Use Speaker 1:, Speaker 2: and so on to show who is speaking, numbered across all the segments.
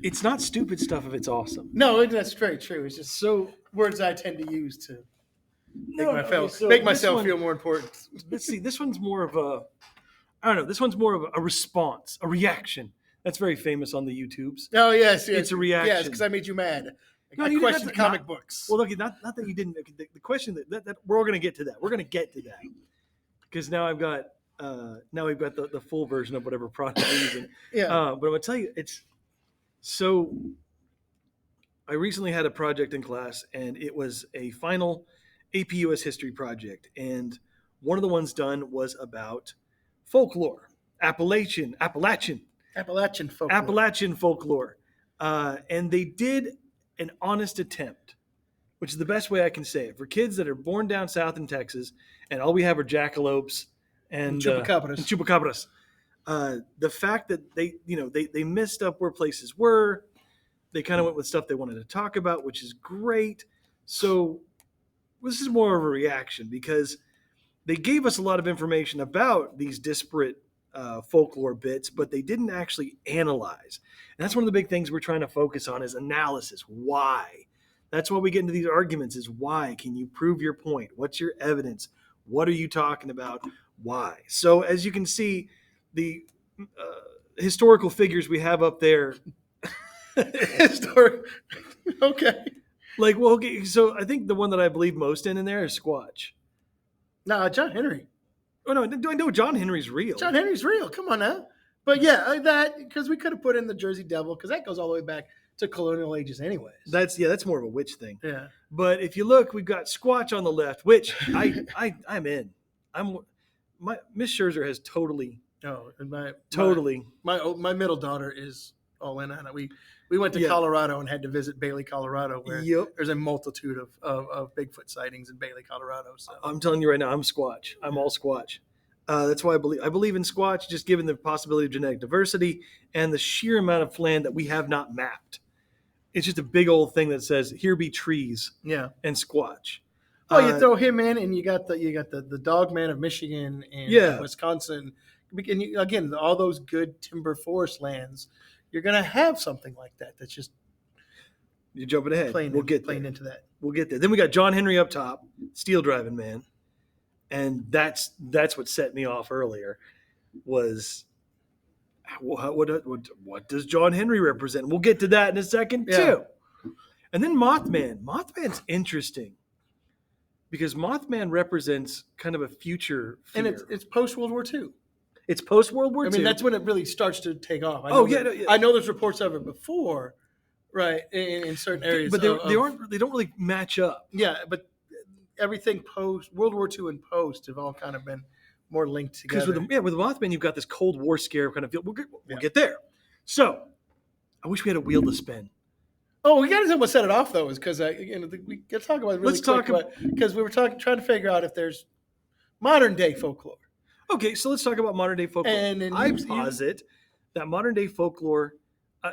Speaker 1: it's not stupid stuff if it's awesome.
Speaker 2: No, that's very true. It's just
Speaker 1: So
Speaker 2: words I tend to use to
Speaker 1: no,
Speaker 2: make myself feel more important.
Speaker 1: Let's see. This one's more of a, I don't know. This one's more of a response, a reaction. That's very famous on the YouTubes.
Speaker 2: Oh yes,
Speaker 1: It's a reaction.
Speaker 2: Yes, because I made you mad.
Speaker 1: No,
Speaker 2: I
Speaker 1: you
Speaker 2: questioned
Speaker 1: didn't-
Speaker 2: comic books.
Speaker 1: Well, look, not that you didn't. The question that we're all going to get to that. We're going to get to that because now we've got the full version of whatever product we're using.
Speaker 2: Yeah.
Speaker 1: But I'm going to tell you, it's so. I recently had a project in class, and it was a final AP US history project, and one of the ones done was about folklore, Appalachian folklore, and they did an honest attempt, which is the best way I can say it, for kids that are born down south in Texas, and all we have are jackalopes and chupacabras. The fact that they messed up where places were, they kind of went with stuff they wanted to talk about, which is great. So this is more of a reaction because they gave us a lot of information about these disparate folklore bits, but they didn't actually analyze. And that's one of the big things we're trying to focus on is analysis. Why? That's why we get into these arguments is why? Can you prove your point? What's your evidence? What are you talking about? Why? So as you can see, the historical figures we have up there.
Speaker 2: Okay.
Speaker 1: Okay. So I think the one that I believe most in there is Squatch.
Speaker 2: No, John Henry.
Speaker 1: Oh no, I know John Henry's real.
Speaker 2: John Henry's real. Come on now. But yeah, that because we could have put in the Jersey Devil because that goes all the way back to colonial ages, anyways.
Speaker 1: That's more of a witch thing.
Speaker 2: Yeah.
Speaker 1: But if you look, we've got Squatch on the left, which I'm in. Miss Scherzer has totally.
Speaker 2: Oh, and my middle daughter is all in on it. We went to Colorado and had to visit Bailey, Colorado, where there's a multitude of Bigfoot sightings in Bailey, Colorado. So
Speaker 1: I'm telling you right now, I'm Squatch. I'm all Squatch. That's why I believe in Squatch, just given the possibility of genetic diversity and the sheer amount of land that we have not mapped. It's just a big old thing that says, "Here be trees."
Speaker 2: Yeah.
Speaker 1: And Squatch.
Speaker 2: Well, you throw him in, and you got the Dog Man of Michigan and Wisconsin. And again, all those good timber forest lands. You're going to have something like that. That's just
Speaker 1: you're jumping ahead. We'll get
Speaker 2: into that.
Speaker 1: We'll get there. Then we got John Henry up top, steel driving man, and that's what set me off earlier. Was what does John Henry represent? We'll get to that in a second too. And then Mothman. Mothman's interesting because Mothman represents kind of a future fear.
Speaker 2: And it's post World War II.
Speaker 1: It's post World War II.
Speaker 2: I mean, that's when it really starts to take off. I know there's reports of it before, right? In certain areas,
Speaker 1: but they don't really match up.
Speaker 2: Yeah, but everything post World War II and post have all kind of been more linked together.
Speaker 1: Because with Mothman, you've got this Cold War scare kind of feel. We'll get there. So, I wish we had a wheel to spin.
Speaker 2: Oh, we got to set it off though, is because we got to talk about it really quick. Because we were trying to figure out if there's modern day folklore.
Speaker 1: Okay, so let's talk about modern day folklore. And I posit that modern day folklore.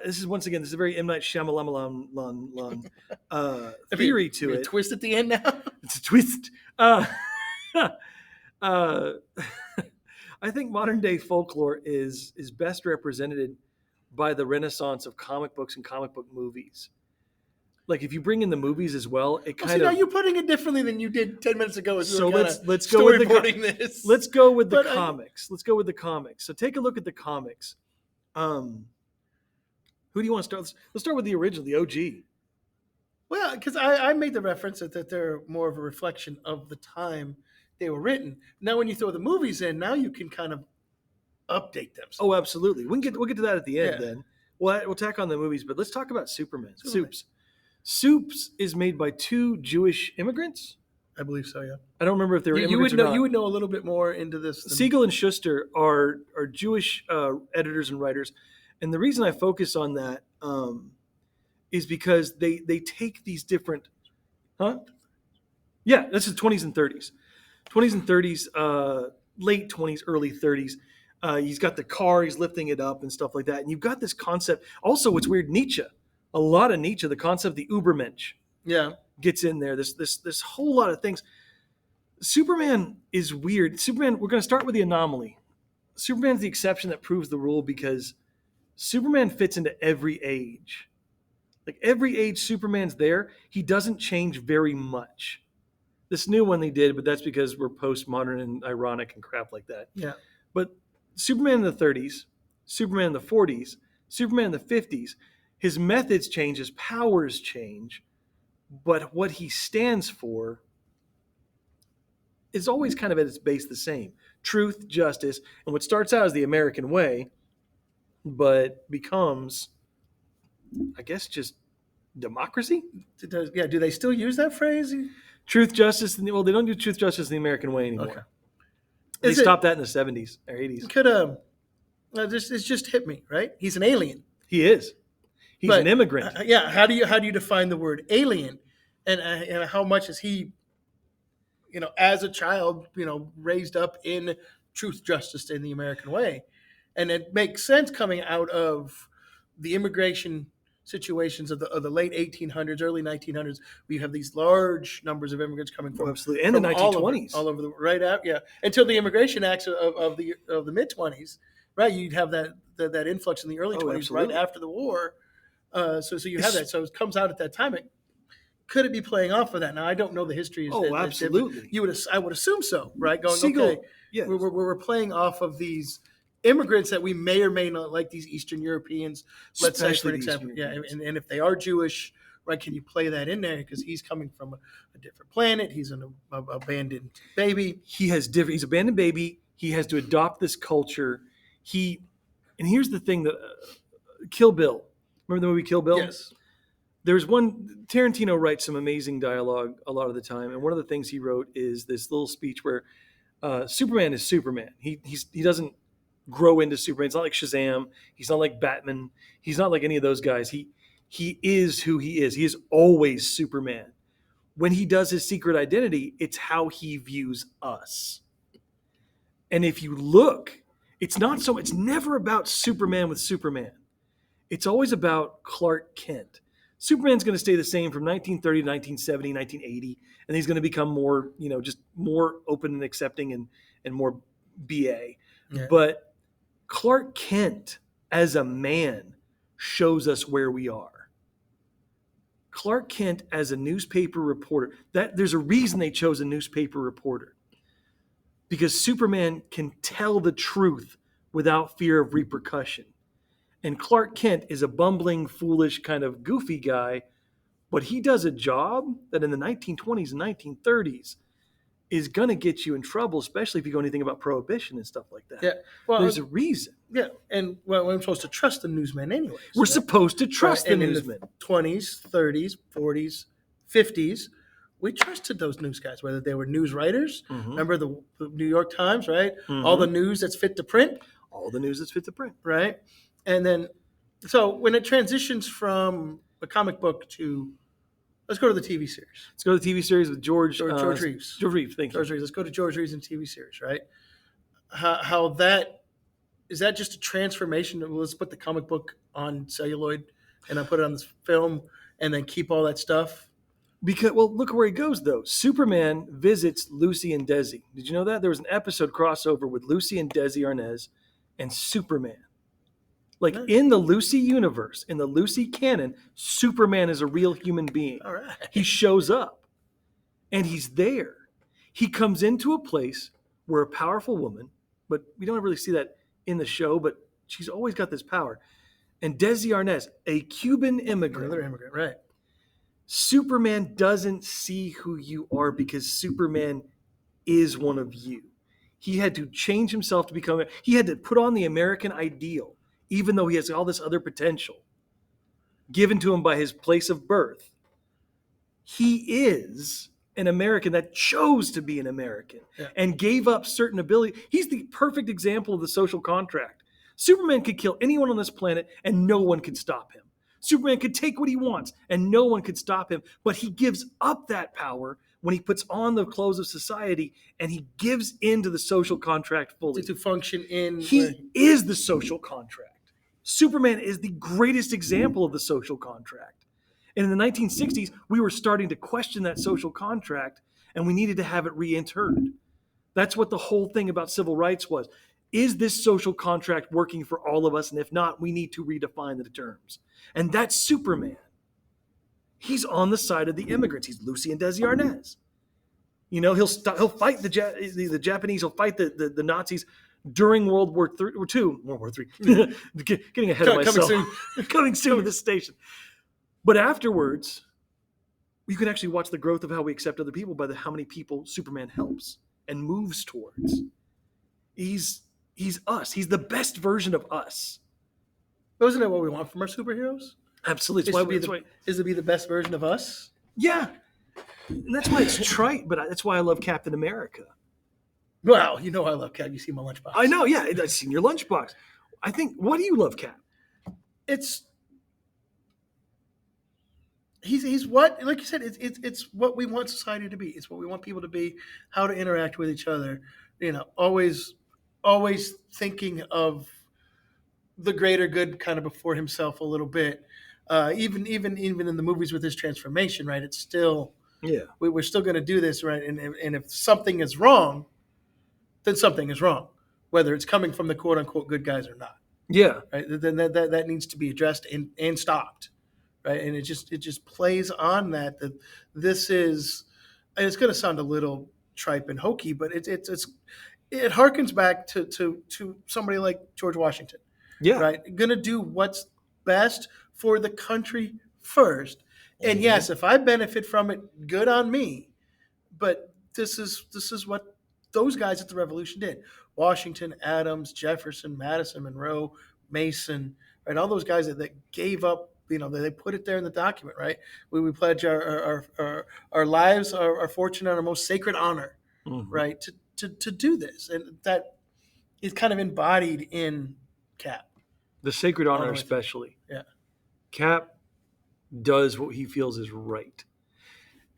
Speaker 1: This is once again, this is a very M. Night Shyamalan theory to it.
Speaker 2: Twist at the end now.
Speaker 1: It's a twist. I think modern day folklore is best represented by the renaissance of comic books and comic book movies. Like if you bring in the movies as well, it kind of.
Speaker 2: Now you're putting it differently than you did 10 minutes ago.
Speaker 1: So let's go with
Speaker 2: this.
Speaker 1: Let's go with the comics. Let's go with the comics. So take a look at the comics. Who do you want to start? Let's start with the original, the OG.
Speaker 2: Well, because I made the reference that they're more of a reflection of the time they were written. Now, when you throw the movies in, now you can kind of update them.
Speaker 1: Oh, absolutely. We'll get to that at the end. Then we'll tack on the movies, but let's talk about Superman. Soups is made by two Jewish immigrants.
Speaker 2: I believe so. Yeah.
Speaker 1: I don't remember if they were immigrants or not.
Speaker 2: You would know a little bit more into this.
Speaker 1: Siegel and Schuster are Jewish editors and writers, and the reason I focus on that is because they take these different. Yeah, that's the 20s and 30s. 20s and 30s, late 20s, early 30s. He's got the car, he's lifting it up and stuff like that. And you've got this concept. Also, what's weird, Nietzsche. A lot of Nietzsche, the concept of the Übermensch gets in there. This whole lot of things. Superman is weird. Superman, we're going to start with the anomaly. Superman's the exception that proves the rule because Superman fits into every age. Like every age Superman's there, he doesn't change very much. This new one they did, but that's because we're postmodern and ironic and crap like that.
Speaker 2: Yeah.
Speaker 1: But Superman in the 30s, Superman in the 40s, Superman in the 50s, his methods change, his powers change, but what he stands for is always kind of at its base the same. Truth, justice, and what starts out as the American way, but becomes, I guess, just democracy?
Speaker 2: Do they still use that phrase?
Speaker 1: Truth, justice, well, they don't do truth, justice in the American way anymore. Okay. They stopped that in the 70s or 80s.
Speaker 2: It's just hit me, right? He's an alien.
Speaker 1: He is. He's an immigrant.
Speaker 2: How do you define the word alien, and how much is he, as a child, raised up in truth, justice in the American way, and it makes sense coming out of the immigration situations of the late 1800s, early 1900s. We have these large numbers of immigrants coming from
Speaker 1: absolutely, and the 1920s,
Speaker 2: all over the right out, until the Immigration Acts of the mid 20s, right? You'd have that influx in the early 20s, absolutely. Right after the war. So you have that. So it comes out at that time. Could it be playing off of that? Now I don't know the history.
Speaker 1: Absolutely.
Speaker 2: I would assume so, right? We're playing off of these immigrants that we may or may not like, these Eastern Europeans, let's say, for example. And if they are Jewish, right, can you play that in there? Because he's coming from a different planet. He's an abandoned baby.
Speaker 1: He's abandoned baby. He has to adopt this culture. And here's the thing that Kill Bill. Remember the movie Kill Bill?
Speaker 2: Yes.
Speaker 1: There's one, Tarantino writes some amazing dialogue a lot of the time. And one of the things he wrote is this little speech where Superman is Superman. He doesn't grow into Superman. He's not like Shazam. He's not like Batman. He's not like any of those guys. He is who he is. He is always Superman. When he does his secret identity, it's how he views us. And if you look, it's never about Superman with Superman. It's always about Clark Kent. Superman's going to stay the same from 1930 to 1970, 1980, and he's going to become more, just more open and accepting and more BA. Yeah. But Clark Kent as a man shows us where we are. Clark Kent as a newspaper reporter, there's a reason they chose a newspaper reporter. Because Superman can tell the truth without fear of repercussion. And Clark Kent is a bumbling, foolish, kind of goofy guy, but he does a job that in the 1920s and 1930s is going to get you in trouble, especially if you go anything about prohibition and stuff like that.
Speaker 2: Yeah, well,
Speaker 1: there's a reason.
Speaker 2: Yeah, and we're supposed to trust the newsmen anyways.
Speaker 1: We're supposed to trust the newsmen.
Speaker 2: In the 20s, 30s, 40s, 50s, we trusted those news guys, whether they were news writers. Mm-hmm. Remember the New York Times, right? Mm-hmm. All the news that's fit to print.
Speaker 1: All the news that's fit to print.
Speaker 2: Right? And then, so when it transitions from a comic book to, let's go to the TV series.
Speaker 1: Let's go to the TV series with George
Speaker 2: Reeves.
Speaker 1: George Reeves, thank you.
Speaker 2: George Reeves. Let's go to George Reeves and TV series, right? How that, is that just a transformation? Let's put the comic book on celluloid and I put it on this film and then keep all that stuff?
Speaker 1: Because, well, look where he goes, though. Superman visits Lucy and Desi. Did you know that? There was an episode crossover with Lucy and Desi Arnaz and Superman. Like, in the Lucy universe, in the Lucy canon, Superman is a real human being.
Speaker 2: All right.
Speaker 1: He shows up, and he's there. He comes into a place where a powerful woman, but we don't really see that in the show, but she's always got this power. And Desi Arnaz, a Cuban immigrant.
Speaker 2: Another immigrant, right.
Speaker 1: Superman doesn't see who you are because Superman is one of you. He had to change himself to become, he had to put on the American ideal, even though he has all this other potential given to him by his place of birth. He is an American that chose to be an American and gave up certain ability. He's the perfect example of the social contract. Superman could kill anyone on this planet and no one could stop him. Superman could take what he wants and no one could stop him, but he gives up that power when he puts on the clothes of society and he gives into the social contract fully.
Speaker 2: To function in...
Speaker 1: He is the social contract. Superman is the greatest example of the social contract. And in the 1960s, we were starting to question that social contract and we needed to have it reinterred. That's what the whole thing about civil rights was. Is this social contract working for all of us? And if not, we need to redefine the terms. And that's Superman. He's on the side of the immigrants. He's Lucien Desi Arnaz. He'll fight the Japanese. He'll fight the Nazis during World War II. World War III. Getting ahead of myself. Coming soon to this station. But afterwards, you can actually watch the growth of how we accept other people by how many people Superman helps and moves towards. He's us. He's the best version of us.
Speaker 2: Isn't that what we want from our superheroes?
Speaker 1: Absolutely.
Speaker 2: Is to be the best version of us?
Speaker 1: Yeah. And that's why it's trite, but that's why I love Captain America.
Speaker 2: Well, I love Cap. You see my lunchbox.
Speaker 1: I know, yeah. I've seen your lunchbox. Why do you love Cap?
Speaker 2: He's what, like you said, it's what we want society to be. It's what we want people to be, how to interact with each other. Always thinking of the greater good kind of before himself a little bit. Even in the movies with his transformation, right? It's still, we're still going to do this, right? And if something is wrong, then something is wrong, whether it's coming from the quote unquote good guys or not.
Speaker 1: Yeah.
Speaker 2: Right. Then that needs to be addressed and stopped. Right. And it just plays on that this is, and it's going to sound a little tripe and hokey, but it harkens back to somebody like George Washington.
Speaker 1: Yeah.
Speaker 2: Right. Going to do what's best for the country first. And yes, if I benefit from it, good on me. But this is what those guys at the Revolution did. Washington, Adams, Jefferson, Madison, Monroe, Mason, right? All those guys that gave up, they put it there in the document, right? We pledge our lives, our fortune, and our most sacred honor, right? To do this. And that is kind of embodied in Cap.
Speaker 1: The sacred honor especially.
Speaker 2: Yeah.
Speaker 1: Cap does what he feels is right.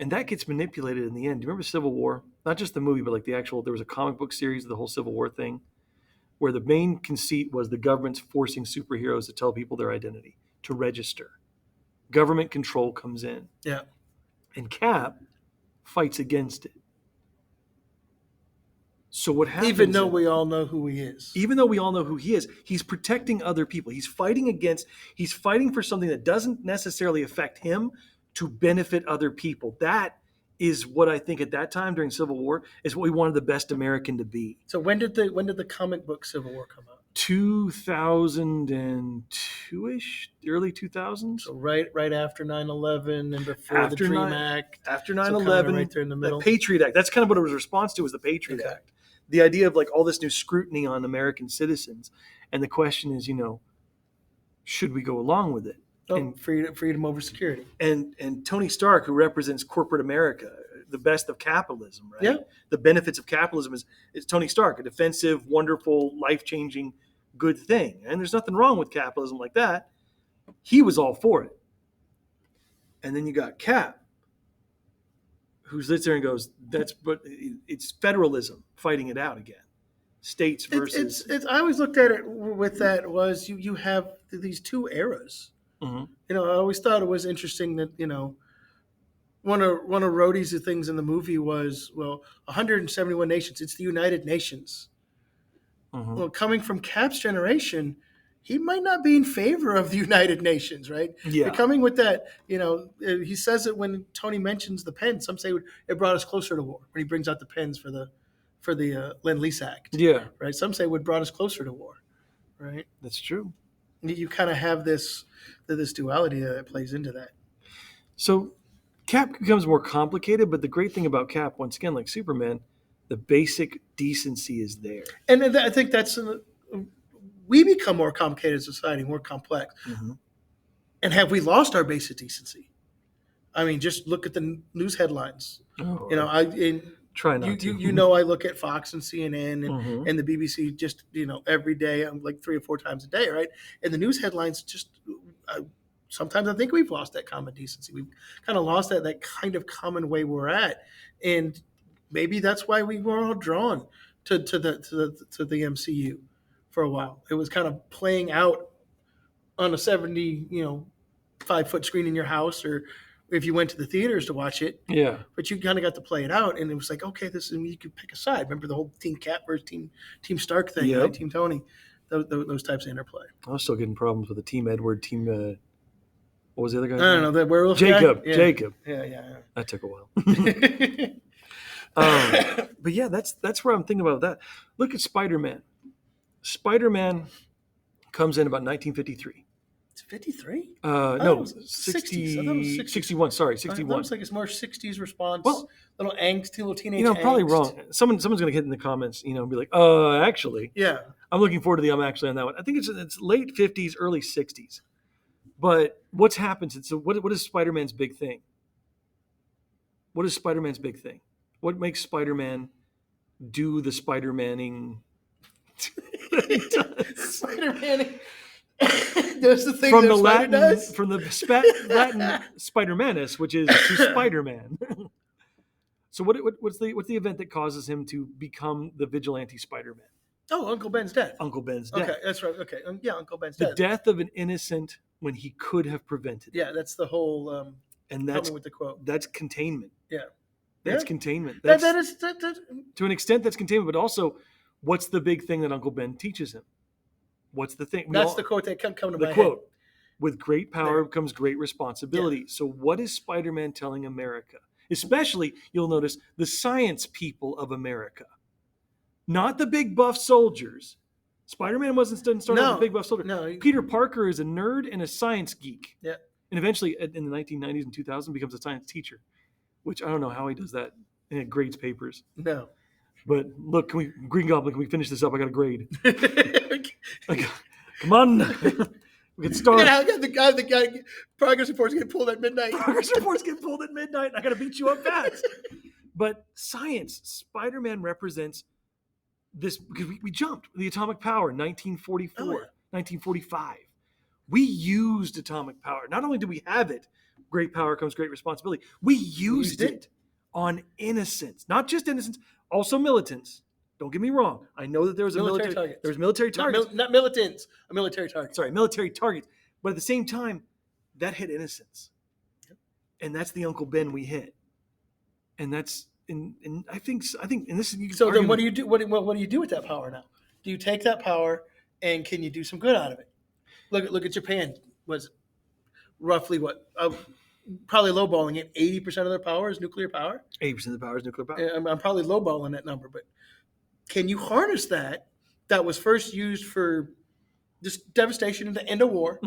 Speaker 1: And that gets manipulated in the end. Do you remember Civil War? Not just the movie, but like there was a comic book series of the whole Civil War thing, where the main conceit was the government's forcing superheroes to tell people their identity, to register. Government control comes in.
Speaker 2: Yeah.
Speaker 1: And Cap fights against it. So what happens?
Speaker 2: Even though we all know who he is.
Speaker 1: He's protecting other people. He's fighting for something that doesn't necessarily affect him to benefit other people. That is what I think at that time during Civil War is what we wanted the best American to be.
Speaker 2: So when did the comic book Civil War come out?
Speaker 1: 2002-ish, early 2000s.
Speaker 2: So right after 9/11 and before the Dream Act.
Speaker 1: After 9/11,
Speaker 2: right there in the middle.
Speaker 1: The Patriot Act. That's kind of what it was a response to, was the Patriot Act. The idea of like all this new scrutiny on American citizens. And the question is, should we go along with it?
Speaker 2: And freedom over security.
Speaker 1: And Tony Stark, who represents corporate America, the best of capitalism, right?
Speaker 2: Yeah.
Speaker 1: The benefits of capitalism is Tony Stark, a defensive, wonderful, life-changing, good thing. And there's nothing wrong with capitalism like that. He was all for it. And then you got Cap, who sits there and goes, it's federalism fighting it out again. States versus...
Speaker 2: I always looked at it with that was you have these two eras. Mm-hmm. I always thought it was interesting that, one of Rhodey's things in the movie was, 171 nations. It's the United Nations. Mm-hmm. Well, coming from Cap's generation, he might not be in favor of the United Nations, right?
Speaker 1: Yeah.
Speaker 2: Coming with that, he says it when Tony mentions the pens. Some say it brought us closer to war when he brings out the pens for the Lend-Lease Act.
Speaker 1: Yeah.
Speaker 2: Right. Some say it brought us closer to war. Right.
Speaker 1: That's true.
Speaker 2: You kind of have this duality that plays into that.
Speaker 1: So Cap becomes more complicated, but the great thing about Cap, once again, like Superman, the basic decency is there.
Speaker 2: And I think we become more complicated as a society, more complex. Mm-hmm. And have we lost our basic decency? I mean, just look at the news headlines.
Speaker 1: Oh,
Speaker 2: try not to. I look at Fox and CNN and the BBC just, every day. I'm like 3 or 4 times a day, right? And the news headlines just sometimes I think we've lost that common decency. We've kind of lost that kind of common way we're at. And maybe that's why we were all drawn to the MCU for a while. It was kind of playing out on a 75-foot screen in your house or if you went to the theaters to watch it.
Speaker 1: Yeah.
Speaker 2: But you kind of got to play it out, and it was like, okay, this is you could pick a side. Remember the whole Team Cap versus Team Stark thing,
Speaker 1: Yep.
Speaker 2: right? Team Tony, those types of interplay.
Speaker 1: I was still getting problems with the Team Edward, Team. What was the other guy?
Speaker 2: I don't know, the werewolf
Speaker 1: Jacob.
Speaker 2: guy? Yeah.
Speaker 1: Jacob.
Speaker 2: Yeah.
Speaker 1: That took a while. But yeah, that's where I'm thinking about that. Look at Spider-Man. Spider-Man comes in about 1953.
Speaker 2: It's 53?
Speaker 1: No,
Speaker 2: was
Speaker 1: 60,
Speaker 2: 60s. I thought it was 60s.
Speaker 1: 61. Sorry,
Speaker 2: It
Speaker 1: 61.
Speaker 2: looks like it's more 60s response.
Speaker 1: Well,
Speaker 2: little angst, little teenage.
Speaker 1: You know, probably
Speaker 2: angst.
Speaker 1: wrong. Someone's going to hit in the comments, and be like, actually.
Speaker 2: Yeah.
Speaker 1: I'm looking forward to the actually on that one. I think it's late 50s, early 60s. But what's happened since? So what is Spider-Man's big thing? What is Spider-Man's big thing? What makes Spider-Man do the Spider-Manning?
Speaker 2: Spider-Man does the thing
Speaker 1: From
Speaker 2: that
Speaker 1: the
Speaker 2: Spider
Speaker 1: Latin,
Speaker 2: does.
Speaker 1: from the Latin Spider-Manus, which is to Spider-Man. So what's the event that causes him to become the vigilante Spider-Man?
Speaker 2: Oh, Uncle Ben's dead.
Speaker 1: Uncle Ben's death.
Speaker 2: Okay, that's right. Okay, yeah, Uncle Ben's
Speaker 1: The
Speaker 2: dead.
Speaker 1: death of an innocent when he could have prevented it.
Speaker 2: Yeah, that's the whole.
Speaker 1: And
Speaker 2: help me with the quote.
Speaker 1: That's containment.
Speaker 2: Yeah.
Speaker 1: That's
Speaker 2: Yeah.
Speaker 1: containment.
Speaker 2: That
Speaker 1: That's,
Speaker 2: is that.
Speaker 1: to an extent, that's containment. But also, what's the big thing that Uncle Ben teaches him? What's the thing?
Speaker 2: That's the quote that come to
Speaker 1: the
Speaker 2: my
Speaker 1: quote.
Speaker 2: head.
Speaker 1: With great power
Speaker 2: There.
Speaker 1: comes great responsibility. So what is Spider-Man telling America? Especially, you'll notice, the science people of America. Not the big buff soldiers. Spider-Man didn't start off a big buff soldier.
Speaker 2: No.
Speaker 1: Peter Parker is a nerd and a science geek.
Speaker 2: Yeah.
Speaker 1: And eventually, in the 1990s and 2000s, becomes a science teacher, which I don't know how he does that, and it grades papers.
Speaker 2: No.
Speaker 1: But look, Green Goblin, can we finish this up? I got a grade. Come on. We can start.
Speaker 2: The guy, progress reports get pulled at midnight.
Speaker 1: Progress reports get pulled at midnight. I got to beat you up fast. But science, Spider-Man represents this, because we jumped. The atomic power, 1944, 1945. We used atomic power. Not only do we have it, great power comes great responsibility. We used it on innocents. Not just innocents, also militants. Don't get me wrong. I know that there was military targets. There was military targets.
Speaker 2: Not militants, a military target.
Speaker 1: Sorry, military targets. But at the same time, that hit innocents.
Speaker 2: Yep.
Speaker 1: And that's the Uncle Ben we hit. And that's and I think and this is
Speaker 2: so then what do you do? What do you do with that power now? Do you take that power and can you do some good out of it? Look at Japan. Was roughly what? Probably lowballing it. 80% of their power is nuclear power.
Speaker 1: 80% of the power is nuclear power.
Speaker 2: I'm probably lowballing that number, but can you harness that? That was first used for just devastation at the end of war,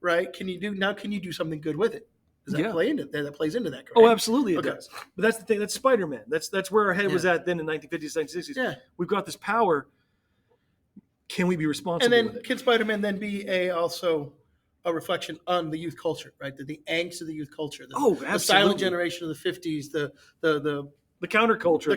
Speaker 2: right? Can you do something good with it? Does that play into that? That plays into that, correct?
Speaker 1: Oh, absolutely it does. But that's the thing. That's Spider-Man. That's where our head was at then in 1950s, 1960s.
Speaker 2: Yeah.
Speaker 1: We've got this power. Can we be responsible?
Speaker 2: And then can Spider-Man then be also a reflection on the youth culture, right? The angst of the youth culture.
Speaker 1: Absolutely.
Speaker 2: The silent generation of the 50s, the
Speaker 1: counterculture.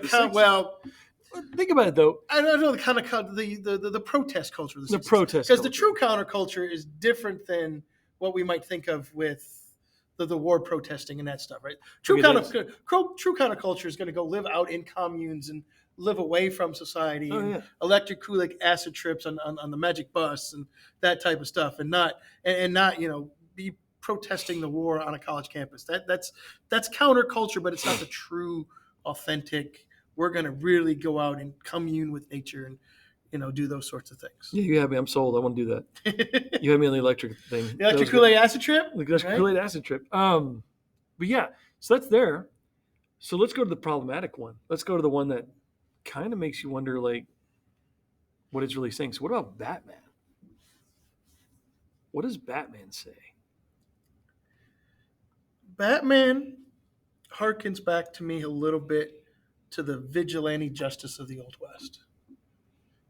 Speaker 1: Think about it, though.
Speaker 2: I don't know the kind of the protest culture.
Speaker 1: The protest,
Speaker 2: because the true counterculture is different than what we might think of with the war protesting and that stuff, right? True counterculture is going to go live out in communes and live away from society, electric Kool-Aid acid trips on the magic bus and that type of stuff, and not be protesting the war on a college campus. That's counterculture, but it's not the true, authentic. We're going to really go out and commune with nature and do those sorts of things.
Speaker 1: Yeah, you have me. I'm sold. I want to do that. You have me on the electric thing.
Speaker 2: The electric Kool-Aid acid trip?
Speaker 1: The electric Kool-Aid acid trip. But yeah, so that's there. So let's go to the problematic one. Let's go to the one that kind of makes you wonder, like, what it's really saying. So what about Batman? What does Batman say?
Speaker 2: Batman harkens back to me a little bit to the vigilante justice of the Old West.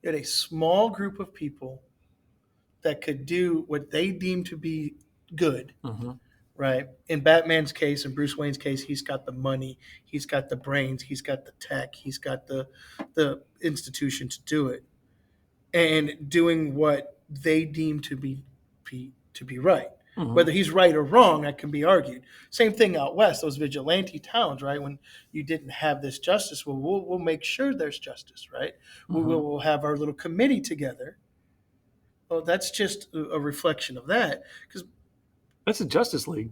Speaker 2: You had a small group of people that could do what they deemed to be good, right? In Batman's case, in Bruce Wayne's case, he's got the money, he's got the brains, he's got the tech, he's got the institution to do it, and doing what they deem to be right. Whether he's right or wrong, that can be argued. Same thing out west, those vigilante towns, right? When you didn't have this justice, well, we'll make sure there's justice, right? We'll have our little committee together. Well, that's just a reflection of that. Because
Speaker 1: that's the Justice League.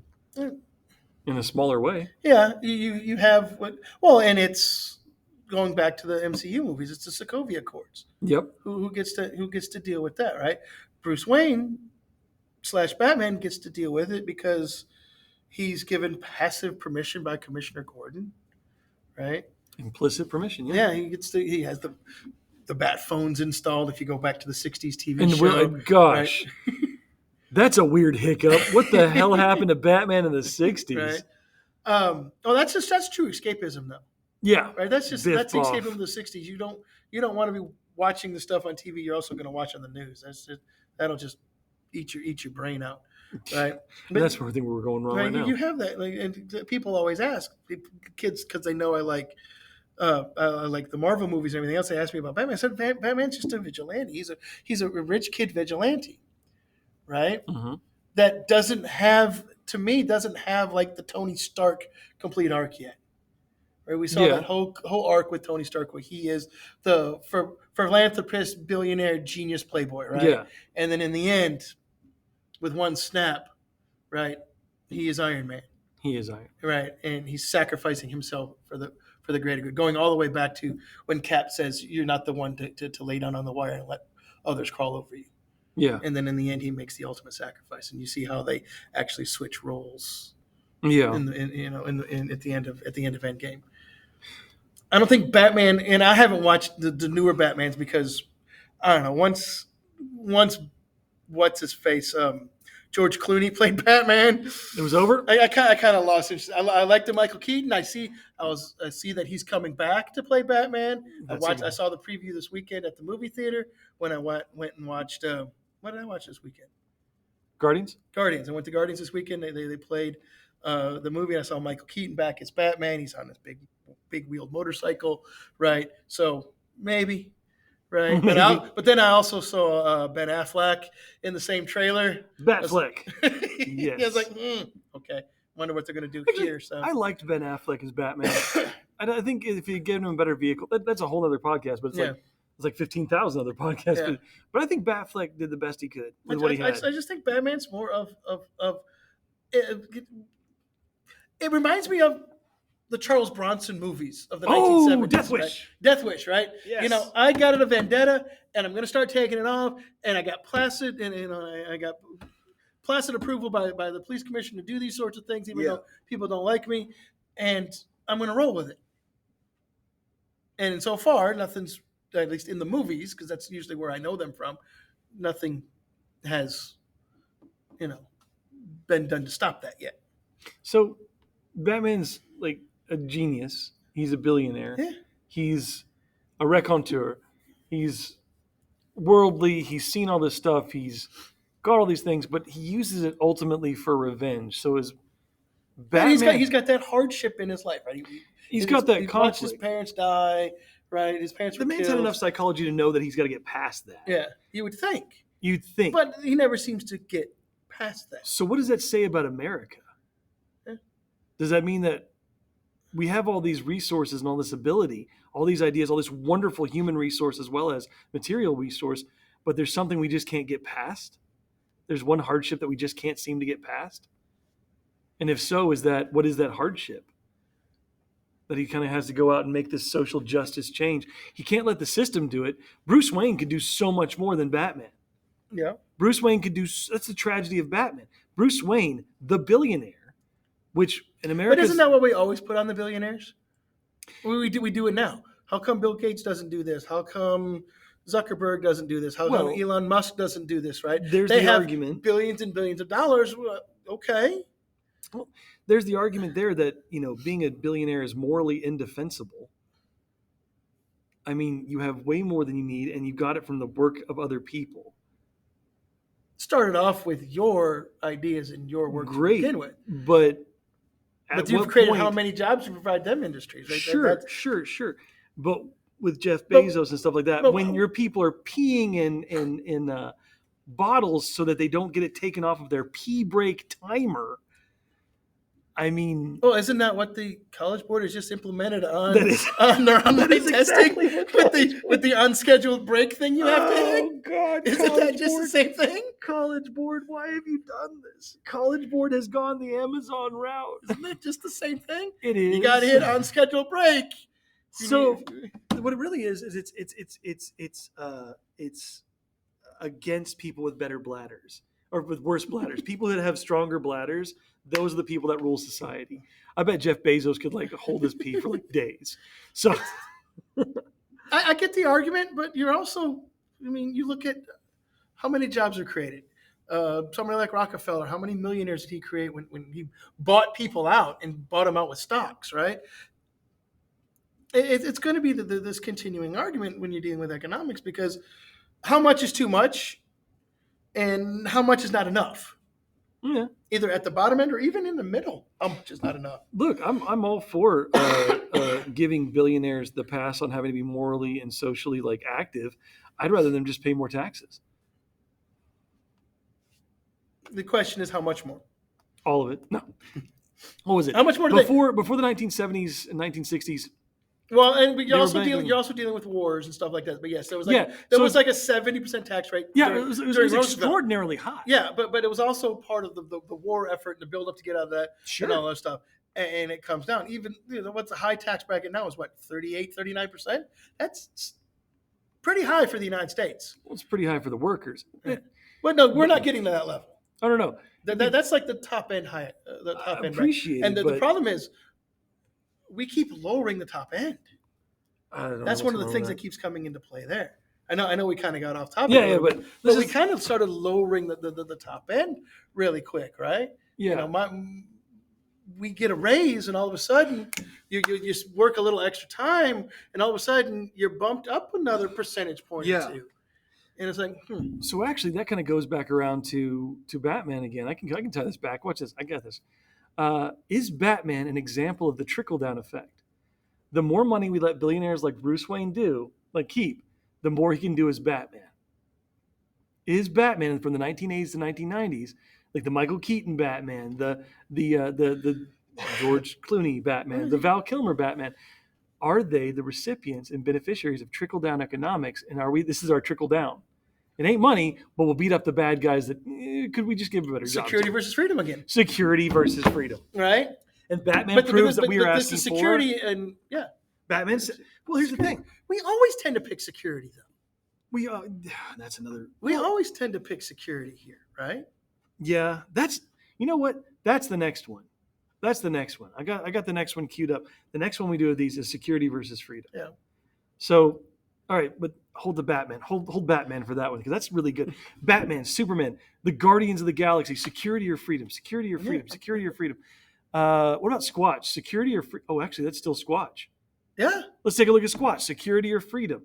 Speaker 1: in a smaller way.
Speaker 2: Yeah, you have what? Well, and it's going back to the MCU movies. It's the Sokovia Accords.
Speaker 1: Yep.
Speaker 2: Who gets to deal with that, right? Bruce Wayne slash Batman gets to deal with it because he's given passive permission by Commissioner Gordon, right?
Speaker 1: Implicit permission. Yeah.
Speaker 2: Yeah, he has the bat phones installed. If you go back to the '60s TV
Speaker 1: And
Speaker 2: show,
Speaker 1: gosh,
Speaker 2: right?
Speaker 1: that's a weird hiccup. What the hell happened to Batman in the '60s?
Speaker 2: Right. That's true escapism though.
Speaker 1: Yeah.
Speaker 2: Right. That's the escapism
Speaker 1: off.
Speaker 2: of the '60s. You don't want to be watching the stuff on TV. You're also going to watch on the news. That'll just eat your brain out. Right. But,
Speaker 1: that's where I think we're going wrong right now.
Speaker 2: You have that, and people always ask kids because they know I like the Marvel movies and everything else. They ask me about Batman. I said Batman's just a vigilante. He's a rich kid vigilante, right?
Speaker 1: Mm-hmm.
Speaker 2: That doesn't have like the Tony Stark complete arc yet. Right? We saw that whole arc with Tony Stark where he is the philanthropist, billionaire, genius playboy, right?
Speaker 1: Yeah.
Speaker 2: And then in the end, with one snap, right, he is Iron Man.
Speaker 1: He is Iron
Speaker 2: Man. Right. And he's sacrificing himself for the greater good, going all the way back to when Cap says you're not the one to lay down on the wire and let others crawl over you.
Speaker 1: Yeah.
Speaker 2: And then in the end, he makes the ultimate sacrifice, and you see how they actually switch roles.
Speaker 1: Yeah.
Speaker 2: At the end of Endgame. I don't think Batman, and I haven't watched the newer Batmans because I don't know. Once what's his face, George Clooney played Batman.
Speaker 1: It was over.
Speaker 2: I kind of lost interest. I liked the Michael Keaton. I see that he's coming back to play Batman. I saw the preview this weekend at the movie theater when I went and watched. What did I watch this weekend?
Speaker 1: Guardians.
Speaker 2: I went to Guardians this weekend. They played the movie. And I saw Michael Keaton back as Batman. He's on this big wheeled motorcycle, right? So maybe. Right, but then I also saw Ben Affleck in the same trailer.
Speaker 1: Batfleck.
Speaker 2: Yes. I was like, okay. Wonder what they're going to do here. So
Speaker 1: I liked Ben Affleck as Batman. I think if you give him a better vehicle, that's a whole other podcast. But it's like 15,000 other podcasts. Yeah. But I think Batfleck did the best he could with what he had.
Speaker 2: I just think Batman's more of it reminds me of the Charles Bronson movies of the 1970s.
Speaker 1: Death Wish.
Speaker 2: Right? Death Wish, right?
Speaker 1: Yes.
Speaker 2: I got a vendetta, and I'm going to start taking it off, and I got placid, and I got placid approval by the police commission to do these sorts of things, even though people don't like me, and I'm going to roll with it. And so far, nothing's, at least in the movies, because that's usually where I know them from, nothing has, been done to stop that yet.
Speaker 1: So Batman's like a genius. He's a billionaire.
Speaker 2: Yeah.
Speaker 1: He's a raconteur. He's worldly. He's seen all this stuff. He's got all these things, but he uses it ultimately for revenge. So as Batman,
Speaker 2: he's got that hardship in his life, right?
Speaker 1: He's got that conflict.
Speaker 2: Watched his parents die, right? His parents were killed.
Speaker 1: The man's had enough psychology to know that he's got to get past that.
Speaker 2: Yeah, you would think.
Speaker 1: You'd think.
Speaker 2: But he never seems to get past that.
Speaker 1: So what does that say about America?
Speaker 2: Yeah.
Speaker 1: Does that mean that we have all these resources and all this ability, all these ideas, all this wonderful human resource as well as material resource, but there's something we just can't get past? There's one hardship that we just can't seem to get past? And if so, what is that hardship? That he kind of has to go out and make this social justice change. He can't let the system do it. Bruce Wayne could do so much more than Batman.
Speaker 2: Yeah.
Speaker 1: Bruce Wayne could do, that's the tragedy of Batman. Bruce Wayne, the billionaire, which in America.
Speaker 2: But isn't that what we always put on the billionaires? We do it now. How come Bill Gates doesn't do this? How come Zuckerberg doesn't do this? How come Elon Musk doesn't do this, right?
Speaker 1: They have argument.
Speaker 2: Billions and billions of dollars. Okay.
Speaker 1: Well, there's the argument there that, being a billionaire is morally indefensible. I mean, you have way more than you need, and you got it from the work of other people.
Speaker 2: Started off with your ideas and your work to begin with.
Speaker 1: But
Speaker 2: you've created how many jobs to provide them industries, right?
Speaker 1: Sure. But with Jeff Bezos and stuff like that, when your people are peeing in bottles so that they don't get it taken off of their pee break timer, I mean,
Speaker 2: Well, isn't that what the College Board has just implemented on
Speaker 1: That is-
Speaker 2: on their online
Speaker 1: is
Speaker 2: testing
Speaker 1: exactly what
Speaker 2: with
Speaker 1: College
Speaker 2: the unscheduled break thing you have to hit?
Speaker 1: oh God,
Speaker 2: Isn't that
Speaker 1: College
Speaker 2: just the
Speaker 1: Board,
Speaker 2: same thing?
Speaker 1: College Board, why have you done this? College Board has gone the Amazon route.
Speaker 2: Isn't that just the same thing?
Speaker 1: It is.
Speaker 2: You got to hit unscheduled break.
Speaker 1: So what it really is it's against people with better bladders or with worse bladders. People that have stronger bladders, those are the people that rule society. I bet Jeff Bezos could like hold his pee for like days. So
Speaker 2: I get the argument, but you're also, I mean, you look at how many jobs are created. Somebody like Rockefeller, how many millionaires did he create when he bought people out and bought them out with stocks, right? It's going to be this continuing argument when you're dealing with economics, because how much is too much and how much is not enough?
Speaker 1: yeah.
Speaker 2: Either at the bottom end or even in the middle, how much is not enough?
Speaker 1: Look, I'm all for giving billionaires the pass on having to be morally and socially like active. I'd rather them just pay more taxes.
Speaker 2: The question is how much more?
Speaker 1: All of it. No. What was it?
Speaker 2: How much more do
Speaker 1: before the 1970s and 1960s?
Speaker 2: Well, and
Speaker 1: They
Speaker 2: you're
Speaker 1: were
Speaker 2: also
Speaker 1: banking-
Speaker 2: dealing with wars and stuff like that. But yes, there was like
Speaker 1: Yeah,
Speaker 2: there
Speaker 1: so-
Speaker 2: was like a 70% tax rate.
Speaker 1: Yeah,
Speaker 2: during-
Speaker 1: it was
Speaker 2: during Roosevelt.
Speaker 1: extraordinarily high.
Speaker 2: Yeah, but it was also part of the war effort and the build up to get out of that
Speaker 1: Sure.
Speaker 2: and all that stuff. And it comes down. Even what's a high tax bracket now is what, 38, 39%? That's pretty high for the United States.
Speaker 1: Well, it's pretty high for the workers.
Speaker 2: But no, we're not getting to that level.
Speaker 1: I don't know.
Speaker 2: That's like the top end high. The top
Speaker 1: I
Speaker 2: end.
Speaker 1: appreciate
Speaker 2: bracket. And
Speaker 1: it,
Speaker 2: the
Speaker 1: but
Speaker 2: problem is, we keep lowering the top end.
Speaker 1: I don't know.
Speaker 2: That's one of the
Speaker 1: what's
Speaker 2: things
Speaker 1: wrong
Speaker 2: that keeps coming into play there. I know we kind of got off topic.
Speaker 1: with that.
Speaker 2: a
Speaker 1: Yeah,
Speaker 2: little bit,
Speaker 1: but
Speaker 2: but
Speaker 1: this
Speaker 2: we
Speaker 1: is-
Speaker 2: kind of started lowering the top end really quick, right?
Speaker 1: yeah.
Speaker 2: We get a raise, and all of a sudden you work a little extra time, and all of a sudden you're bumped up another percentage point
Speaker 1: Yeah.
Speaker 2: or two. And it's like,
Speaker 1: So actually, that kind of goes back around to Batman again. I can tie this back. Watch this. I got this. Is Batman an example of the trickle down effect? The more money we let billionaires like Bruce Wayne keep, the more he can do as Batman. Is Batman from the 1980s to 1990s, like the Michael Keaton Batman, the George Clooney Batman, the Val Kilmer Batman, are they the recipients and beneficiaries of trickle down economics? And this is our trickle down? It ain't money, but we'll beat up the bad guys that could we just give a better job?
Speaker 2: security
Speaker 1: to?
Speaker 2: versus freedom again,
Speaker 1: Security versus freedom.
Speaker 2: right?
Speaker 1: And Batman proves that we are asking
Speaker 2: this is security, and yeah,
Speaker 1: Batman. Well, here's the thing.
Speaker 2: we always tend to pick security, though.
Speaker 1: We that's another.
Speaker 2: We always tend to pick security here, right?
Speaker 1: Yeah, that's you know what? That's the next one. That's the next one. I got the next one queued up. The next one we do of these is security versus freedom.
Speaker 2: Yeah.
Speaker 1: So, all right, but hold the Batman. Hold Batman for that one because that's really good. Batman, Superman, the Guardians of the Galaxy, security or freedom, security or freedom, security or freedom. What about Squatch? Security or free? Oh, actually, that's still Squatch.
Speaker 2: Yeah.
Speaker 1: Let's take a look at Squatch. Security or freedom?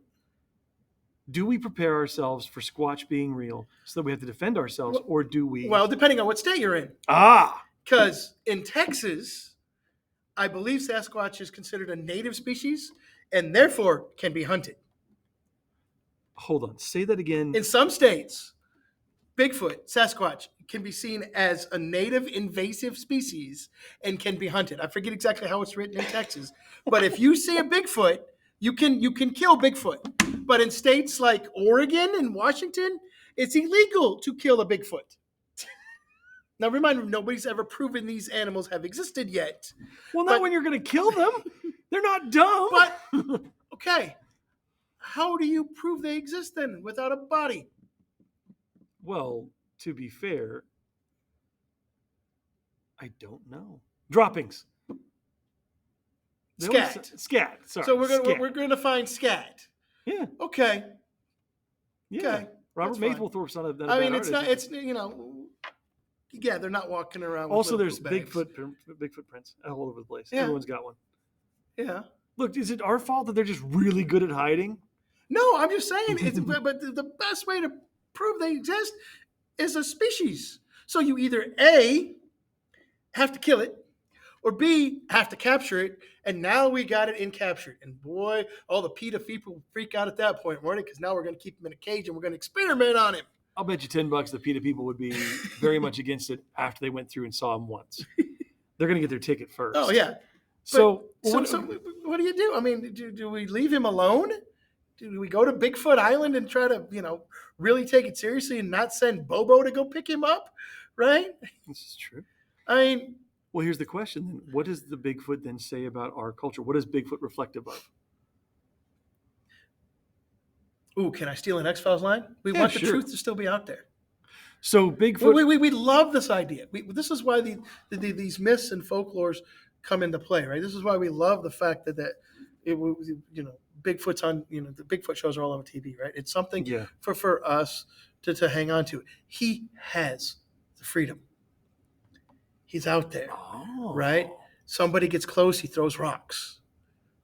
Speaker 1: Do we prepare ourselves for Squatch being real so that we have to defend ourselves, or do we?
Speaker 2: Well, depending on what state you're in.
Speaker 1: Ah,
Speaker 2: Because in Texas, I believe Sasquatch is considered a native species and therefore can be hunted.
Speaker 1: hold on. Say that again.
Speaker 2: In some states, Bigfoot, Sasquatch, can be seen as a native invasive species and can be hunted. I forget exactly how it's written in Texas, but if you see a Bigfoot, you can kill Bigfoot. But in states like Oregon and Washington, it's illegal to kill a Bigfoot. Now, remind me, nobody's ever proven these animals have existed yet.
Speaker 1: Well, not when you're going to kill them. They're not dumb.
Speaker 2: But, okay, how do you prove they exist then without a body?
Speaker 1: Well, to be fair, I don't know. Droppings. Scat. Sorry.
Speaker 2: So we're
Speaker 1: scat.
Speaker 2: gonna find scat.
Speaker 1: Yeah.
Speaker 2: Okay.
Speaker 1: Yeah.
Speaker 2: Okay.
Speaker 1: Robert
Speaker 2: That's fine.
Speaker 1: Mapplethorpe's not a bad
Speaker 2: I mean,
Speaker 1: artist.
Speaker 2: yeah, they're not walking around. With
Speaker 1: Also,
Speaker 2: little
Speaker 1: there's
Speaker 2: bags.
Speaker 1: Bigfoot prints all over the place.
Speaker 2: Yeah.
Speaker 1: Everyone's got one.
Speaker 2: Yeah.
Speaker 1: Look, is it our fault that they're just really good at hiding?
Speaker 2: No, I'm just saying. But the best way to prove they exist is a species. So you either A, have to kill it, or B, have to capture it. And now we got it in captured. And boy, all the PETA people freak out at that point, weren't it? Because now we're going to keep him in a cage and we're going to experiment on him.
Speaker 1: I'll bet you $10 the PETA people would be very much against it after they went through and saw him once. they're going to get their ticket first.
Speaker 2: Oh yeah.
Speaker 1: So,
Speaker 2: What do you do? I mean, do we leave him alone? Do we go to Bigfoot Island and try to, really take it seriously and not send Bobo to go pick him up? Right?
Speaker 1: this is true.
Speaker 2: I mean,
Speaker 1: Well, here's the question then. What does the Bigfoot then say about our culture? What is Bigfoot reflective of?
Speaker 2: ooh, can I steal an X-Files line? We
Speaker 1: Yeah,
Speaker 2: want the
Speaker 1: sure.
Speaker 2: truth to still be out there.
Speaker 1: So Bigfoot.
Speaker 2: We love this idea. This is why these myths and folklores come into play, right? This is why we love the fact that Bigfoot's on, the Bigfoot shows are all over TV, right? It's something
Speaker 1: Yeah.
Speaker 2: for us to hang on to. He has the freedom. He's out there,
Speaker 1: Oh.
Speaker 2: right? Somebody gets close, he throws rocks,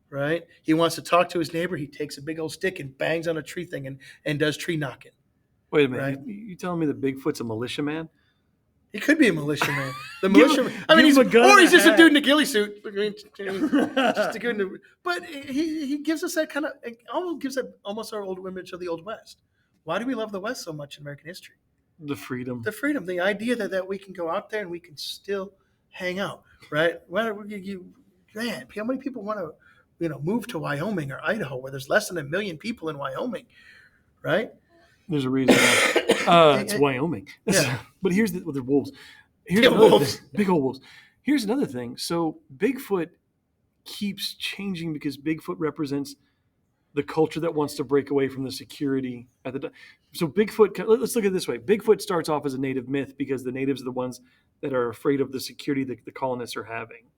Speaker 2: right? He wants to talk to his neighbor, he takes a big old stick and bangs on a tree thing and does tree knocking.
Speaker 1: Wait a minute.
Speaker 2: Right.
Speaker 1: You telling me that Bigfoot's a militiaman?
Speaker 2: He could be a militia man. The
Speaker 1: Give
Speaker 2: militia.
Speaker 1: him-
Speaker 2: I mean,
Speaker 1: give him a gun and
Speaker 2: he's
Speaker 1: a
Speaker 2: just a
Speaker 1: hat.
Speaker 2: dude in a ghillie suit. Just a dude in a, but he gives us that kind of, almost gives that almost our old image of the Old West. Why do we love the West so much in American history?
Speaker 1: The freedom.
Speaker 2: The freedom, the idea that we can go out there and we can still hang out, right? Man, how many people want to, move to Wyoming or Idaho where there's less than 1 million people in Wyoming, right?
Speaker 1: There's a reason. It's Wyoming.
Speaker 2: Yeah.
Speaker 1: But here's the wolves. Here's
Speaker 2: Yeah,
Speaker 1: another
Speaker 2: wolves.
Speaker 1: thing. Big old wolves. Here's another thing. So Bigfoot keeps changing because Bigfoot represents the culture that wants to break away from the security at the time. So Bigfoot, let's look at it this way. Bigfoot starts off as a native myth because the natives are the ones that are afraid of the security that the colonists are having.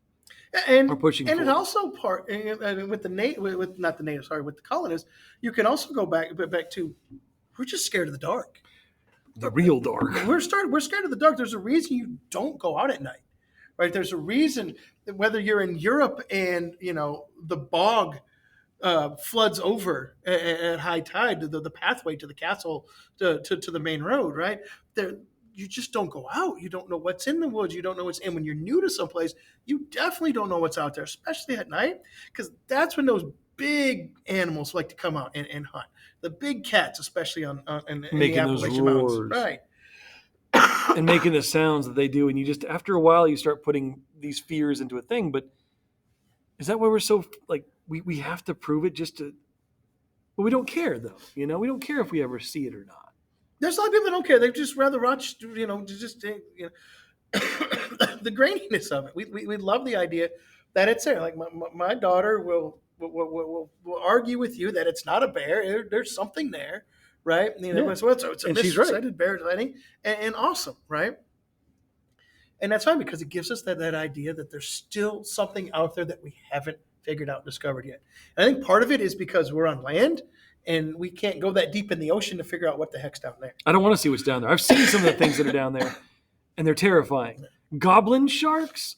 Speaker 2: And
Speaker 1: Or pushing
Speaker 2: and it
Speaker 1: forward.
Speaker 2: also with the colonists, you can also go back to we're just scared of the dark.
Speaker 1: The real dark.
Speaker 2: We're scared of the dark. There's a reason you don't go out at night, right? There's a reason that whether you're in Europe and the bog floods over at high tide, the pathway to the castle to the main road, right? There, you just don't go out. You don't know what's in the woods. You don't know what's in. When you're new to someplace, you definitely don't know what's out there, especially at night, because that's when those big animals like to come out and hunt. The big cats, especially in
Speaker 1: Making
Speaker 2: the
Speaker 1: those
Speaker 2: Appalachian Mountains,
Speaker 1: roars.
Speaker 2: right?
Speaker 1: And making the sounds that they do. And you just, after a while, you start putting these fears into a thing. But is that why we're so, we have to prove it just to, but we don't care though. We don't care if we ever see it or not.
Speaker 2: There's a lot of people that don't care. They just rather watch, the graininess of it. We love the idea that it's there. Like my daughter will argue with you that it's not a bear. There's something there, right?
Speaker 1: Yeah.
Speaker 2: So it's a
Speaker 1: And she's right.
Speaker 2: miscited bear sighting, and awesome, right? And that's fine because it gives us that idea that there's still something out there that we haven't figured out and discovered yet. And I think part of it is because we're on land and we can't go that deep in the ocean to figure out what the heck's down there.
Speaker 1: I don't want to see what's down there. I've seen some of the things that are down there, and they're terrifying. Goblin sharks,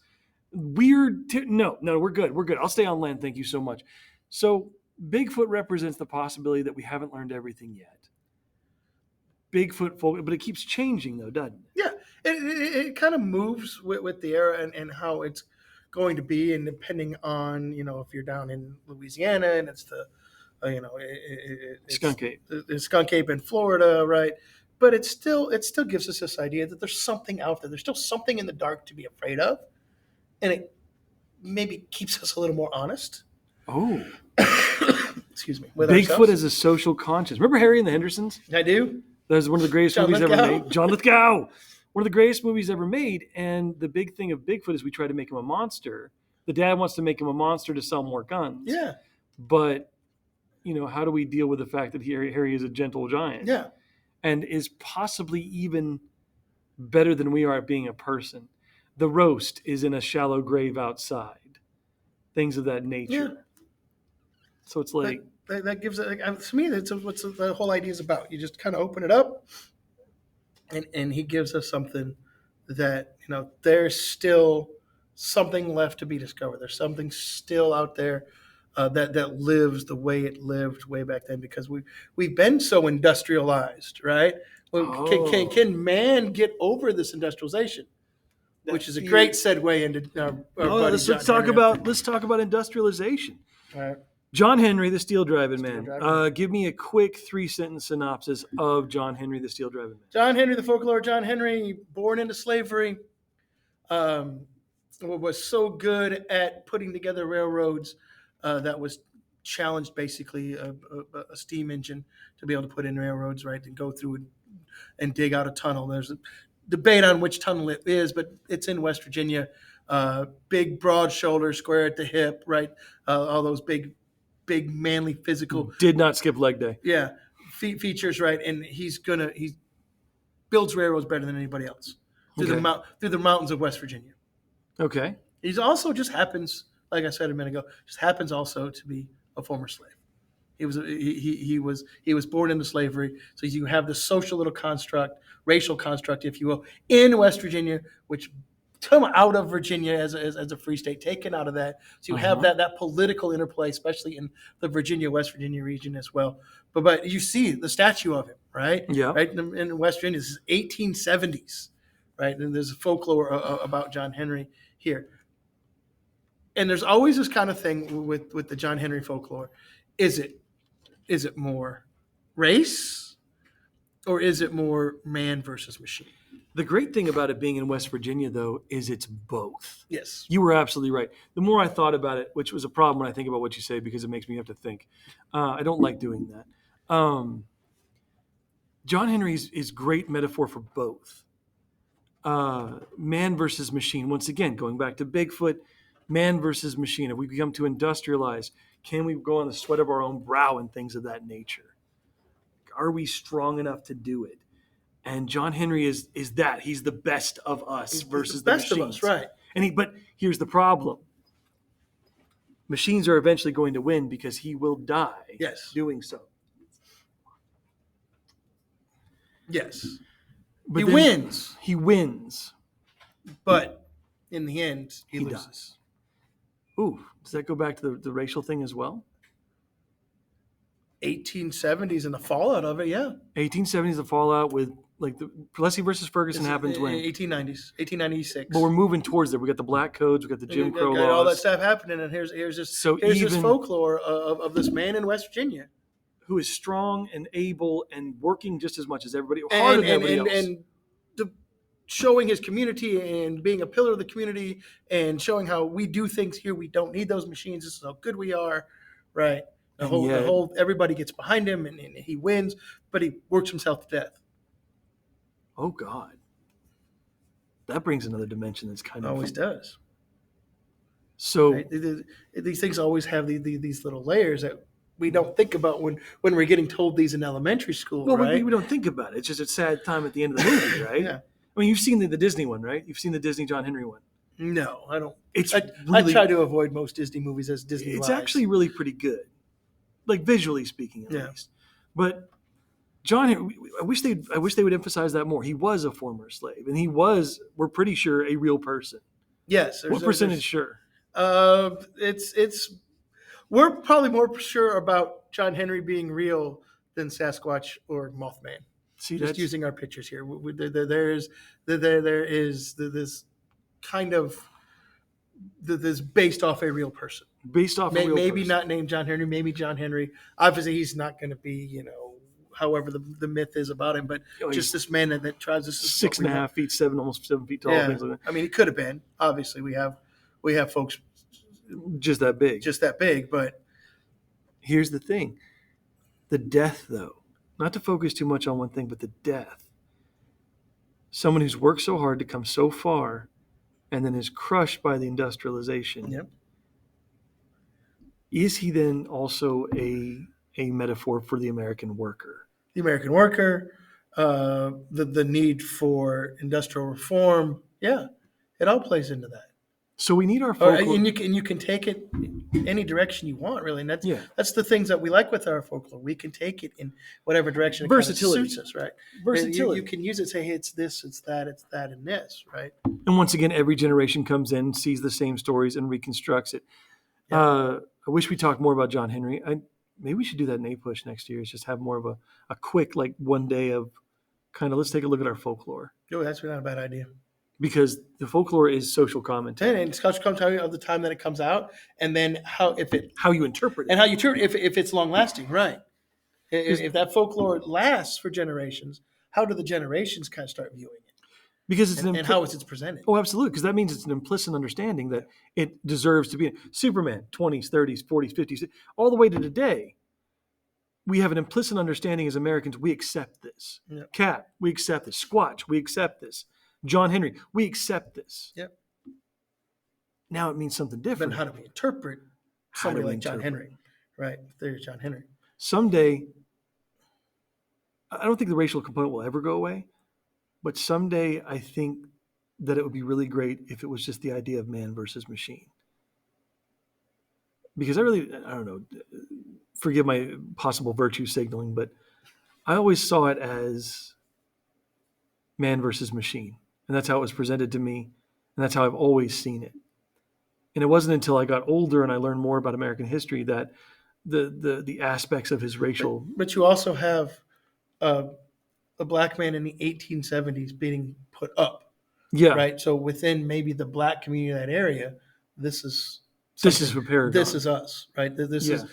Speaker 1: weird. No, we're good. We're good. I'll stay on land. Thank you so much. So Bigfoot represents the possibility that we haven't learned everything yet. Bigfoot folk, but it keeps changing though, doesn't it?
Speaker 2: Yeah, it kind of moves with the era and how it's going to be, and depending on if you're down in Louisiana and it's the
Speaker 1: Skunk ape.
Speaker 2: the Skunk Ape in Florida, right? But it still gives us this idea that there's something out there. There's still something in the dark to be afraid of, and it maybe keeps us a little more honest.
Speaker 1: Oh,
Speaker 2: Excuse me. With
Speaker 1: Bigfoot
Speaker 2: ourselves.
Speaker 1: is a social conscience. Remember Harry and the Hendersons?
Speaker 2: I do.
Speaker 1: That was one of the greatest
Speaker 2: John
Speaker 1: movies ever
Speaker 2: Lithgow.
Speaker 1: made. John Lithgow. One of the greatest movies ever made. And the big thing of Bigfoot is we try to make him a monster. The dad wants to make him a monster to sell more guns.
Speaker 2: Yeah.
Speaker 1: But, how do we deal with the fact that Harry is a gentle giant?
Speaker 2: Yeah.
Speaker 1: And is possibly even better than we are at being a person. The roast is in a shallow grave outside. Things of that nature.
Speaker 2: Yeah.
Speaker 1: So it's like...
Speaker 2: That gives it, to me, that's what the whole idea is about. You just kind of open it up, and he gives us something that, there's still something left to be discovered. There's something still out there that lives the way it lived way back then, because we've been so industrialized, right? Can man get over this industrialization? Which is a great segue into our buddy
Speaker 1: let's
Speaker 2: John
Speaker 1: talk
Speaker 2: Henry.
Speaker 1: about industrialization.
Speaker 2: All right.
Speaker 1: John Henry, the Steel Driving Man.
Speaker 2: Driving.
Speaker 1: Give me a quick 3-sentence synopsis of John Henry, the Steel Driving Man.
Speaker 2: John Henry, the folklore John Henry, born into slavery, was so good at putting together railroads that was challenged basically a steam engine to be able to put in railroads, right, and go through and dig out a tunnel. There's a debate on which tunnel it is, but it's in West Virginia. Big, broad shoulders, square at the hip, right? All those big, manly, physical,
Speaker 1: Did not skip leg day.
Speaker 2: yeah, features, right? And he builds railroads better than anybody else through through the mountains of West Virginia.
Speaker 1: Okay.
Speaker 2: He's also just happens, like I said a minute ago, just happens also to be a former slave. He was born into slavery, so you have this social little construct, racial construct, if you will, in West Virginia, which come out of Virginia as a free state, taken out of that. So you have that political interplay, especially in the West Virginia region as well. But you see the statue of him, right?
Speaker 1: Yeah.
Speaker 2: Right in West Virginia, this is 1870s, right? And there's a folklore about John Henry here. And there's always this kind of thing with the John Henry folklore. Is it more race or is it more man versus machine?
Speaker 1: The great thing about it being in West Virginia, though, is it's both.
Speaker 2: Yes.
Speaker 1: You were absolutely right. The more I thought about it, which was a problem when I think about what you say because it makes me have to think. I don't like doing that. John Henry is great metaphor for both. Man versus machine. Once again, going back to Bigfoot, man versus machine. If we become too industrialized, can we go on the sweat of our own brow and things of that nature? Are we strong enough to do it? And John Henry is that. He's the best of us versus the
Speaker 2: best
Speaker 1: machines.
Speaker 2: of us, right?
Speaker 1: But here's the problem. Machines are eventually going to win because he will die doing so.
Speaker 2: Yes.
Speaker 1: But
Speaker 2: he wins.
Speaker 1: He wins.
Speaker 2: But in the end, he loses.
Speaker 1: Does. Ooh, does that go back to the racial thing as well?
Speaker 2: 1870s and the fallout of it, yeah.
Speaker 1: 1870s, the fallout with like the Plessy versus Ferguson happens when
Speaker 2: 1890s, 1896.
Speaker 1: But we're moving towards there. We got the black codes, we got the Jim Crow laws,
Speaker 2: all that stuff happening, and here's this folklore of this man in West Virginia
Speaker 1: who is strong and able and working just as much as everybody, harder than everybody else.
Speaker 2: And showing his community and being a pillar of the community and showing how we do things here. We don't need those machines. This is how good we are, right? The whole everybody gets behind him and he wins, but he works himself to death.
Speaker 1: Oh God, that brings another dimension that's kind of
Speaker 2: always does.
Speaker 1: So
Speaker 2: right? These things always have these little layers that we don't think about when we're getting told these in elementary school.
Speaker 1: Well,
Speaker 2: right?
Speaker 1: we don't think about it. It's just a sad time at the end of the movie, right?
Speaker 2: Yeah.
Speaker 1: I mean, you've seen the Disney one, right? You've seen the Disney John Henry one.
Speaker 2: No, I don't.
Speaker 1: I
Speaker 2: try to avoid most Disney movies as Disney.
Speaker 1: It's
Speaker 2: lies.
Speaker 1: actually really pretty good, like visually speaking, at least. But John, I wish they would emphasize that more. He was a former slave, and we're pretty sure, a real person.
Speaker 2: Yes.
Speaker 1: What percentage sure?
Speaker 2: We're probably more sure about John Henry being real than Sasquatch or Mothman.
Speaker 1: See,
Speaker 2: just using our pictures here, there is this kind of this based off a real person, maybe not named John Henry, maybe John Henry. Obviously, he's not going to be, however the myth is about him, but just this man that tries to
Speaker 1: 6.5 feet, almost 7 feet tall.
Speaker 2: Yeah.
Speaker 1: Things like that.
Speaker 2: I mean, he could have been. Obviously, we have folks
Speaker 1: just that big,
Speaker 2: but
Speaker 1: here's the thing: the death, though. Not to focus too much on one thing, but the death. Someone who's worked so hard to come so far and then is crushed by the industrialization.
Speaker 2: Yep.
Speaker 1: Is he then also a metaphor for the American worker?
Speaker 2: The American worker, the need for industrial reform. Yeah, it all plays into that.
Speaker 1: So we need our folklore.
Speaker 2: And you can take it any direction you want, really. And that's the things that we like with our folklore. We can take it in whatever direction it
Speaker 1: versatility
Speaker 2: kind of suits us, right?
Speaker 1: Versatility.
Speaker 2: You can use it, say, hey, it's this, it's that, and this, right?
Speaker 1: And once again, every generation comes in, sees the same stories, and reconstructs it. Yeah. I wish we talked more about John Henry. Maybe we should do that in A-Push next year. Is just have more of a quick, like, one day of kind of, let's take a look at our folklore.
Speaker 2: Oh, that's not a bad idea.
Speaker 1: Because the folklore is social commentary.
Speaker 2: And it's social commentary of the time that it comes out, and then how
Speaker 1: you interpret it.
Speaker 2: And how you interpret it, if it's long-lasting, right. If that folklore lasts for generations, how do the generations kind of start viewing it?
Speaker 1: because it's
Speaker 2: and how it's presented.
Speaker 1: Oh, absolutely, because that means it's an implicit understanding that it deserves to be Superman, 20s, 30s, 40s, 50s, all the way to today. We have an implicit understanding as Americans, we accept this.
Speaker 2: Yep.
Speaker 1: Cap, we accept this. Squatch, we accept this. John Henry, we accept this.
Speaker 2: Yep.
Speaker 1: Now it means something different.
Speaker 2: Then how do we interpret somebody like John Henry, right? The theory of John Henry.
Speaker 1: Someday, I don't think the racial component will ever go away, but someday I think that it would be really great if it was just the idea of man versus machine. Because I don't know, forgive my possible virtue signaling, but I always saw it as man versus machine. And that's how it was presented to me. And that's how I've always seen it. And it wasn't until I got older and I learned more about American history that the aspects of his racial.
Speaker 2: But you also have a black man in the 1870s being put up.
Speaker 1: Yeah.
Speaker 2: Right. So within maybe the black community in that area, this is
Speaker 1: a paragon.
Speaker 2: This is us, right? This is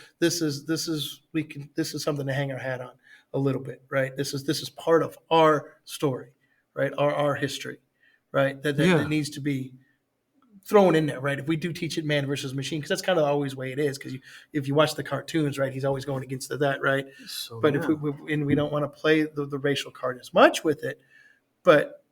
Speaker 2: something to hang our hat on a little bit, right? This is part of our story, right? Our history, right? That needs to be thrown in there, right? If we do teach it man versus machine, because that's kind of always the way it is. Because if you watch the cartoons, right, he's always going against that, right?
Speaker 1: So,
Speaker 2: but if we don't want to play the racial card as much with it, but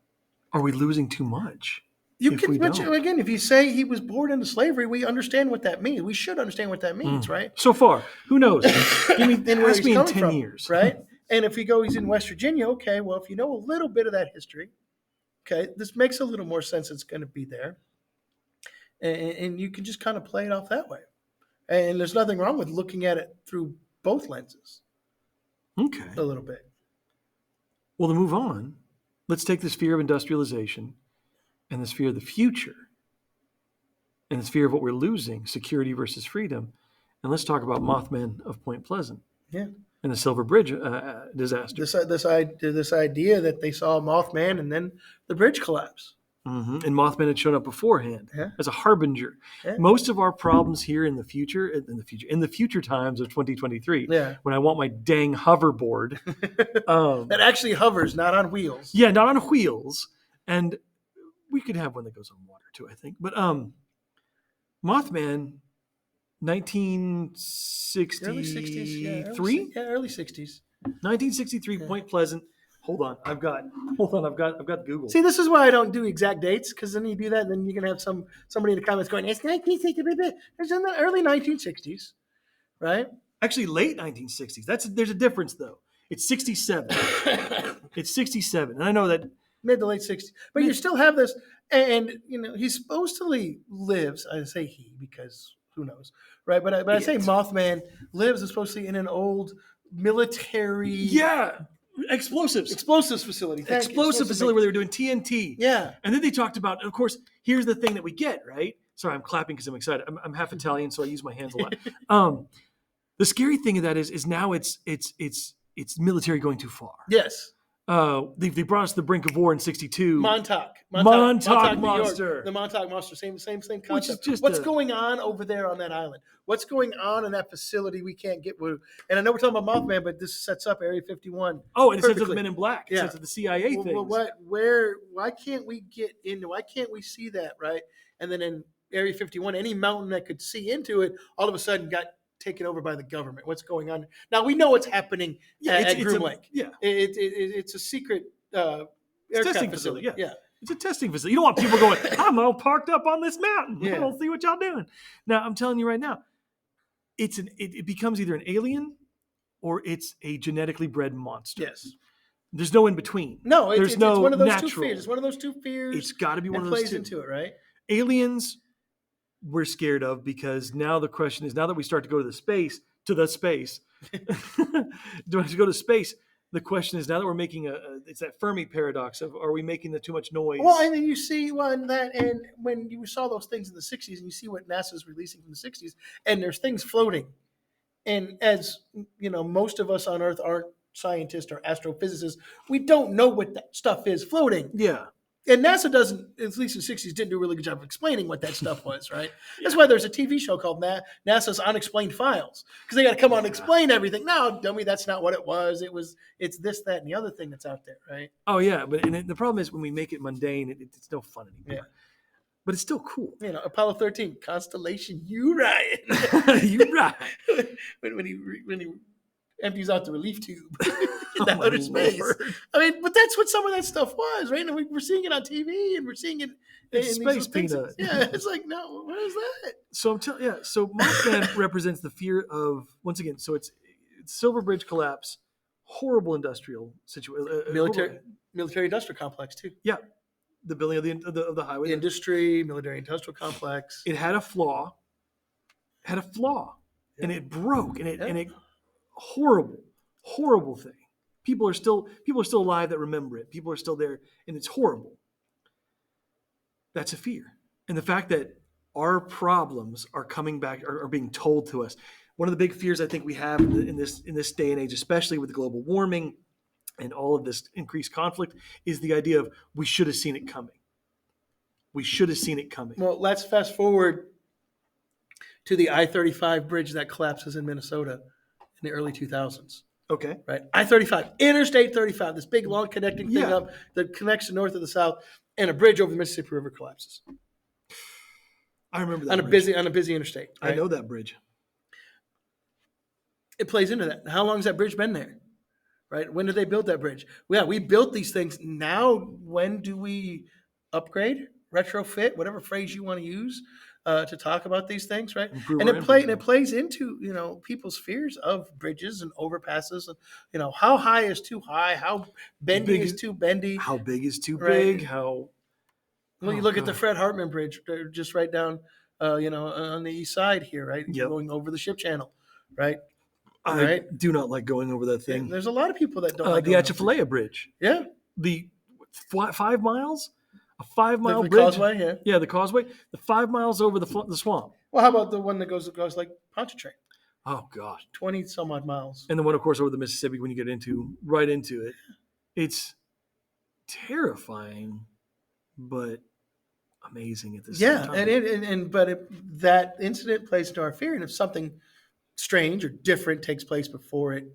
Speaker 1: are we losing too much?
Speaker 2: You can mention again, if you say he was born into slavery, we understand what that means. We should understand what that means, right?
Speaker 1: So far, who knows?
Speaker 2: Ask me in 10
Speaker 1: years,
Speaker 2: right? And if he's in West Virginia, okay, well, if you know a little bit of that history, okay, this makes a little more sense. It's going to be there, and you can just kind of play it off that way. And there's nothing wrong with looking at it through both lenses.
Speaker 1: Okay,
Speaker 2: a little bit.
Speaker 1: Well, to move on, let's take this fear of industrialization and this fear of the future and this fear of what we're losing, security versus freedom, and let's talk about Mothman of Point Pleasant.
Speaker 2: Yeah.
Speaker 1: And the Silver Bridge disaster.
Speaker 2: This idea that they saw Mothman and then the bridge collapse.
Speaker 1: Mm-hmm. And Mothman had shown up beforehand as a harbinger. Yeah. Most of our problems here in the future times of 2023, when I want my dang hoverboard.
Speaker 2: That actually hovers, not on wheels.
Speaker 1: Yeah, not on wheels. And we could have one that goes on water too, I think. But Mothman, 1963?
Speaker 2: Early 60s.
Speaker 1: 1963, Point Pleasant. Hold on, I've got Google.
Speaker 2: See, this is why I don't do exact dates, because then you do that, and then you're gonna have somebody in the comments going, "It's 1960." It's in the early 1960s, right?
Speaker 1: Actually, late 1960s. There's a difference though. It's 67. It's 67, and I know that
Speaker 2: mid to late 60s, but you still have this, and he supposedly lives. I say he because who knows, right? But I say Mothman lives supposedly in an old military.
Speaker 1: Yeah. Explosives facility. Explosive facility where they were doing TNT.
Speaker 2: Yeah.
Speaker 1: And then they talked about, of course, here's the thing that we get, right? Sorry, I'm clapping because I'm excited. I'm half Italian, so I use my hands a lot. The scary thing of that is now it's military going too far.
Speaker 2: Yes.
Speaker 1: They brought us to the brink of war in '62.
Speaker 2: Montauk
Speaker 1: Monster.
Speaker 2: The Montauk Monster. Same concept.
Speaker 1: Which is just
Speaker 2: what's going on over there on that island? What's going on in that facility we can't get with? And I know we're talking about Mothman, but this sets up Area 51.
Speaker 1: Oh, and it sets up Men in Black. It sets up the CIA thing.
Speaker 2: Why can't we get into? Why can't we see that, right? And then in Area 51, any mountain that could see into it, all of a sudden got taken over by the government. What's going on now? We know what's happening at Groom Lake. It's a secret
Speaker 1: testing facility. Yeah, it's a testing facility. You don't want people going, "I'm all parked up on this mountain. I don't see what y'all doing." Now, I'm telling you right now, it becomes either an alien or it's a genetically bred monster.
Speaker 2: Yes.
Speaker 1: There's no in between.
Speaker 2: No,
Speaker 1: it's no
Speaker 2: one of those
Speaker 1: natural.
Speaker 2: two fears. It's one of those two fears.
Speaker 1: It's got to be one of those
Speaker 2: plays
Speaker 1: two.
Speaker 2: into it, right?
Speaker 1: Aliens, we're scared of because now the question is, now that we start to go to the space, do I have to go to space? The question is, now that we're making it's that Fermi paradox of, are we making too much noise?
Speaker 2: Well, and then you see and when you saw those things in the 60s and you see what NASA's releasing from the 60s, and there's things floating. And as you know, most of us on Earth aren't scientists or astrophysicists. We don't know what that stuff is floating.
Speaker 1: Yeah.
Speaker 2: And NASA doesn't, at least in the 60s, didn't do a really good job of explaining what that stuff was, right? That's why there's a TV show called NASA's Unexplained Files, because they got to come on and explain everything. No, dummy, that's not what it was. It's this, that, and the other thing that's out there, right?
Speaker 1: Oh yeah, but the problem is when we make it mundane, it's no fun anymore.
Speaker 2: Yeah.
Speaker 1: But it's still cool.
Speaker 2: You know, Apollo 13, Constellation Orion.
Speaker 1: You're right.
Speaker 2: when he empties out the relief tube in
Speaker 1: Oh, my
Speaker 2: outer space.
Speaker 1: Lord.
Speaker 2: I mean, but that's what some of that stuff was, right? And we're seeing it on TV, and we're seeing it
Speaker 1: It's
Speaker 2: in
Speaker 1: Space
Speaker 2: these
Speaker 1: Peanut.
Speaker 2: Yeah, it's like, no, what is that?
Speaker 1: So I'm telling, yeah. So Mothman represents the fear of, once again. So it's Silver Bridge collapse, horrible industrial situation,
Speaker 2: Military industrial complex too.
Speaker 1: Yeah, the building of the highway.
Speaker 2: Industry, military industrial complex.
Speaker 1: It had a flaw. And it broke, and it horrible thing. People are still alive that remember it. People are still there, and it's horrible. That's a fear, and the fact that our problems are coming back are being told to us. One of the big fears I think we have in this day and age, especially with global warming and all of this increased conflict, is the idea of we should have seen it coming. We should have seen it coming.
Speaker 2: Well, let's fast forward to the I-35 bridge that collapses in Minnesota in the early 2000s.
Speaker 1: Okay.
Speaker 2: Right. I-35, Interstate 35, this big long connecting thing up that connects the north of the south, and a bridge over the Mississippi River collapses.
Speaker 1: I remember that
Speaker 2: on a busy interstate. Right?
Speaker 1: I know that bridge.
Speaker 2: It plays into that. How long has that bridge been there? Right? When did they build that bridge? Well, we built these things. Now, when do we upgrade, retrofit, whatever phrase you want to use to talk about these things, right? And it plays into people's fears of bridges and overpasses, and how high is too high, how bendy is too bendy,
Speaker 1: how big is too big,
Speaker 2: how. Well, you look at the Fred Hartman Bridge, just right down, on the east side here, right?
Speaker 1: Yep.
Speaker 2: Going over the ship channel, right?
Speaker 1: I do not like going over that thing.
Speaker 2: Yeah, there's a lot of people that don't like
Speaker 1: the Atchafalaya Bridge.
Speaker 2: Yeah.
Speaker 1: The 5 miles? A 5 mile
Speaker 2: the
Speaker 1: bridge?
Speaker 2: Causeway, yeah.
Speaker 1: Yeah, the causeway. The 5 miles over the swamp.
Speaker 2: Well, how about the one that goes like Pontchartrain?
Speaker 1: Oh, gosh.
Speaker 2: 20 some odd miles.
Speaker 1: And the one, of course, over the Mississippi when you get right into it. It's terrifying, but amazing at the same time.
Speaker 2: But that incident plays into our fear, and if something strange or different takes place before it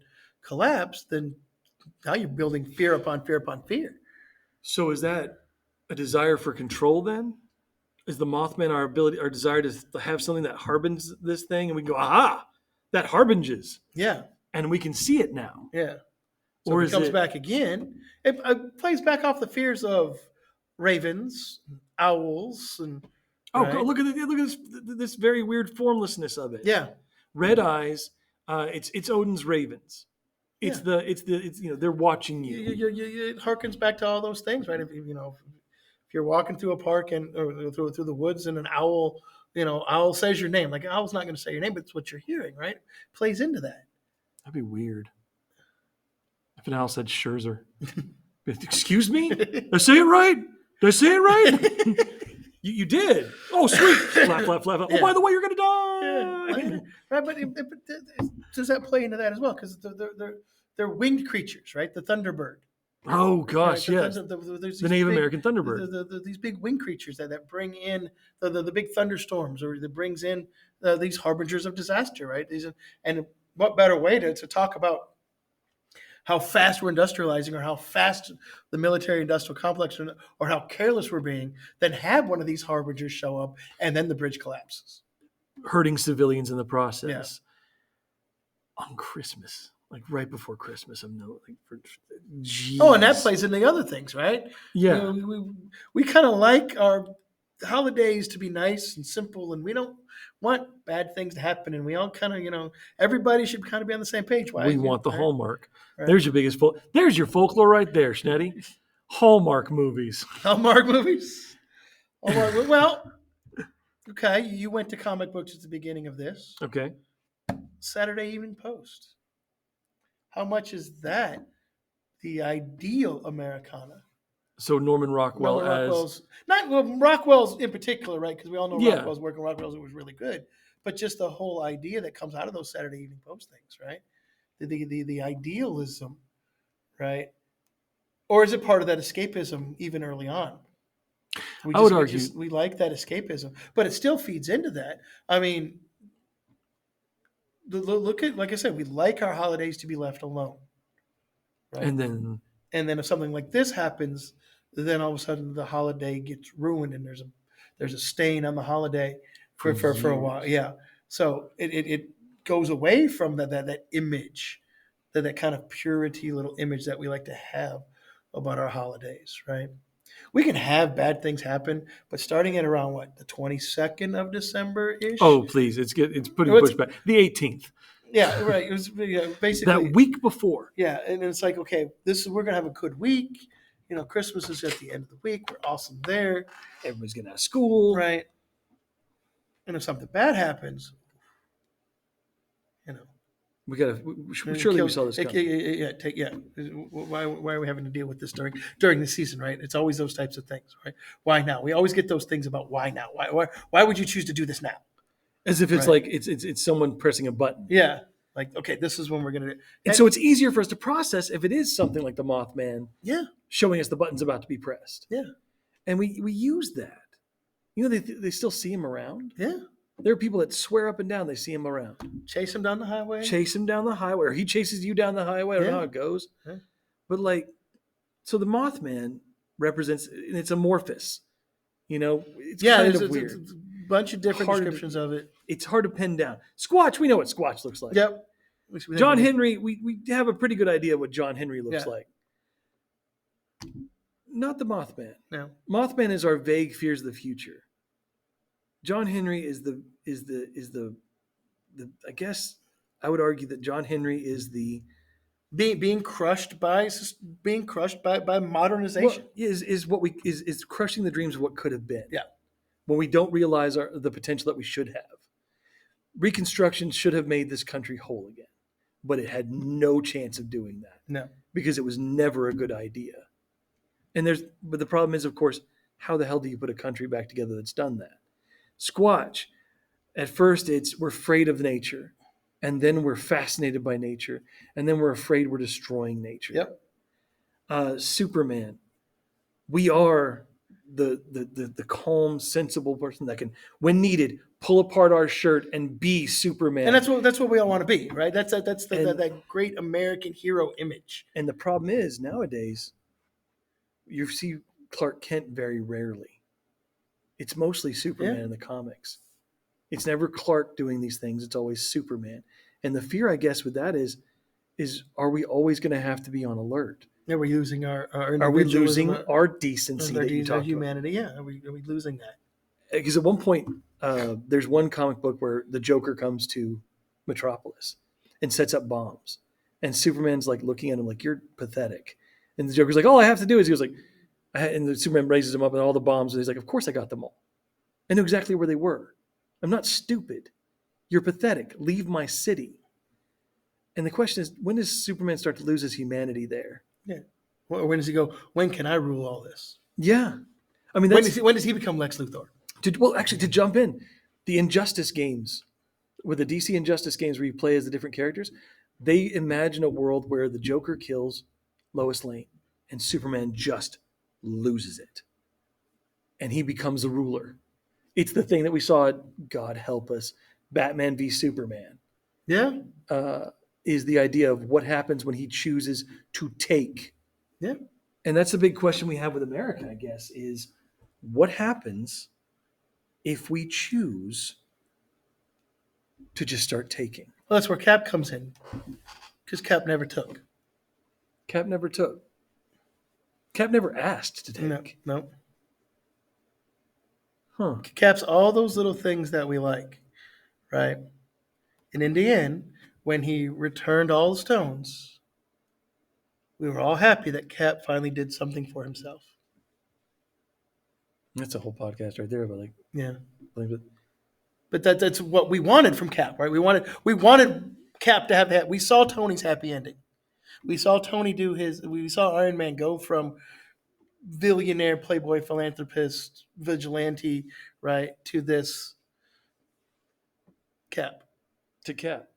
Speaker 2: collapsed, then now you're building fear upon fear upon fear.
Speaker 1: So is that a desire for control then? Is the Mothman our desire to have something that harbins this thing, and we go, aha, that harbinges.
Speaker 2: Yeah.
Speaker 1: And we can see it now.
Speaker 2: Yeah. So or if it comes back again, it plays back off the fears of ravens, owls, and
Speaker 1: look at this very weird formlessness of it.
Speaker 2: Yeah.
Speaker 1: Red eyes. It's Odin's ravens. It's they're watching you.
Speaker 2: It harkens back to all those things, right? If you're walking through a park or through the woods and an owl, owl says your name. Like, an owl's not going to say your name, but it's what you're hearing, right? Plays into that.
Speaker 1: That'd be weird. If an owl said Scherzer. Excuse me? Did I say it right? You did. Oh, sweet. Flap, flap, flap. Oh, by the way, you're going to die.
Speaker 2: Yeah. Right, but does that play into that as well? Because they're winged creatures, right? The thunderbird.
Speaker 1: Oh, gosh, yes. The Native American thunderbird.
Speaker 2: These big winged creatures that bring in the big thunderstorms, or that brings in these harbingers of disaster, right? And what better way to talk about how fast we're industrializing, or how fast the military industrial complex, or how careless we're being, than have one of these harbingers show up and then the bridge collapses,
Speaker 1: hurting civilians in the process. Yeah. On Christmas, like right before Christmas, and
Speaker 2: that plays into the other things, right?
Speaker 1: Yeah,
Speaker 2: we kind of like our holidays to be nice and simple, and we don't want bad things to happen, and we all kind of, everybody should kind of be on the same page.
Speaker 1: We want the Hallmark. Right. There's your biggest there's your folklore right there, Schnetty. Hallmark movies.
Speaker 2: Hallmark movies. Well, okay, you went to comic books at the beginning of this.
Speaker 1: Okay.
Speaker 2: Saturday Evening Post. How much is that the ideal Americana?
Speaker 1: So Norman Rockwell's
Speaker 2: in particular, right? Because we all know Rockwell's work, and Rockwell's was really good. But just the whole idea that comes out of those Saturday Evening Post things, right? The idealism, right? Or is it part of that escapism even early on?
Speaker 1: I would argue,
Speaker 2: We like that escapism, but it still feeds into that. I mean, look at, like I said, we like our holidays to be left alone, right?
Speaker 1: and then
Speaker 2: And then if something like this happens, then all of a sudden the holiday gets ruined, and there's a stain on the holiday
Speaker 1: for
Speaker 2: for a
Speaker 1: years.
Speaker 2: while. Yeah, so it goes away from that image, that kind of purity little image that we like to have about our holidays, right? We can have bad things happen, but starting at around what, the 22nd of December ish.
Speaker 1: Oh, please, it's putting pushback. The 18th,
Speaker 2: Yeah, right. It was
Speaker 1: that
Speaker 2: basically,
Speaker 1: week before.
Speaker 2: yeah, and it's like, okay, we're gonna have a good week. Christmas is at the end of the week. We're awesome there,
Speaker 1: Everybody's getting out of school.
Speaker 2: right? And if something bad happens, you know,
Speaker 1: We gotta.
Speaker 2: it
Speaker 1: Surely we
Speaker 2: kills.
Speaker 1: saw this coming.
Speaker 2: Yeah. Why are we having to deal with this during the season, right? It's always those types of things, right? Why now? We always get those things about why now. Why would you choose to do this now?
Speaker 1: As if it's
Speaker 2: Right.
Speaker 1: like it's someone pressing a button.
Speaker 2: Yeah, like, okay, this is when we're gonna do.
Speaker 1: And so it's easier for us to process if it is something like the Mothman
Speaker 2: Yeah,
Speaker 1: showing us the button's about to be pressed.
Speaker 2: yeah,
Speaker 1: And we use that. They still see him around.
Speaker 2: yeah.
Speaker 1: There are people that swear up and down they see him around.
Speaker 2: Chase him down the highway.
Speaker 1: Chase him down the highway, or he chases you down the highway. I don't know
Speaker 2: Yeah.
Speaker 1: how it goes.
Speaker 2: Yeah.
Speaker 1: But like, so the Mothman represents, and it's amorphous. It's
Speaker 2: Yeah,
Speaker 1: kind
Speaker 2: there's
Speaker 1: of
Speaker 2: a
Speaker 1: weird.
Speaker 2: bunch of different
Speaker 1: Hard to-
Speaker 2: descriptions of it.
Speaker 1: It's hard to pin down. Squatch, we know what Squatch looks like.
Speaker 2: Yep.
Speaker 1: John Henry, we have a pretty good idea what John Henry looks
Speaker 2: Yeah.
Speaker 1: like. Not the Mothman.
Speaker 2: No.
Speaker 1: Mothman is our vague fears of the future. John Henry is the I guess I would argue that John Henry is the
Speaker 2: being crushed by modernization.
Speaker 1: is crushing the dreams of what could have been.
Speaker 2: Yeah.
Speaker 1: When we don't realize the potential that we should have. Reconstruction should have made this country whole again, but it had no chance of doing that.
Speaker 2: No.
Speaker 1: Because it was never a good idea. But the problem is, of course, how the hell do you put a country back together that's done that? Squatch, at first we're afraid of nature, and then we're fascinated by nature, and then we're afraid we're destroying nature.
Speaker 2: Yep.
Speaker 1: Superman, we are the calm, sensible person that can, when needed, pull apart our shirt and be Superman.
Speaker 2: And that's what we all want to be, right? That's that great American hero image.
Speaker 1: And the problem is nowadays, you see Clark Kent very rarely. It's mostly Superman in the comics. It's never Clark doing these things. It's always Superman. And the fear, I guess, with that is are we always going to have to be on alert?
Speaker 2: Yeah, we're losing our
Speaker 1: Are we losing our decency that you
Speaker 2: our
Speaker 1: talked
Speaker 2: humanity? Yeah, are we losing that?
Speaker 1: Because at one point, there's one comic book where the Joker comes to Metropolis and sets up bombs. And Superman's like looking at him like, you're pathetic. And the Joker's like, all I have to do is, he was like, and the Superman raises him up and all the bombs. And he's like, of course I got them all. I knew exactly where they were. I'm not stupid. You're pathetic. Leave my city. And the question is, when does Superman start to lose his humanity there?
Speaker 2: Yeah. When does he go, when can I rule all this?
Speaker 1: Yeah. I mean,
Speaker 2: when does he become Lex Luthor?
Speaker 1: To jump in, the Injustice games, with the DC Injustice games where you play as the different characters, they imagine a world where the Joker kills Lois Lane and Superman just loses it. And he becomes the ruler. It's the thing that we saw at, God help us, Batman v Superman.
Speaker 2: Yeah.
Speaker 1: Is the idea of what happens when he chooses to take.
Speaker 2: Yeah.
Speaker 1: And that's the big question we have with America, I guess, is what happens if we choose to just start taking?
Speaker 2: Well, that's where Cap comes in, because Cap never took.
Speaker 1: Cap never took. Cap never asked to take.
Speaker 2: No.
Speaker 1: Huh.
Speaker 2: Cap's all those little things that we like, right? And in the end, when he returned all the stones, we were all happy that Cap finally did something for himself.
Speaker 1: That's a whole podcast right there about like,
Speaker 2: yeah.
Speaker 1: But
Speaker 2: that's what we wanted from Cap, right? We wanted Cap to have that. We saw Tony's happy ending. We saw Tony do his. We saw Iron Man go from billionaire, playboy, philanthropist, vigilante, right, to this Cap.
Speaker 1: To Cap,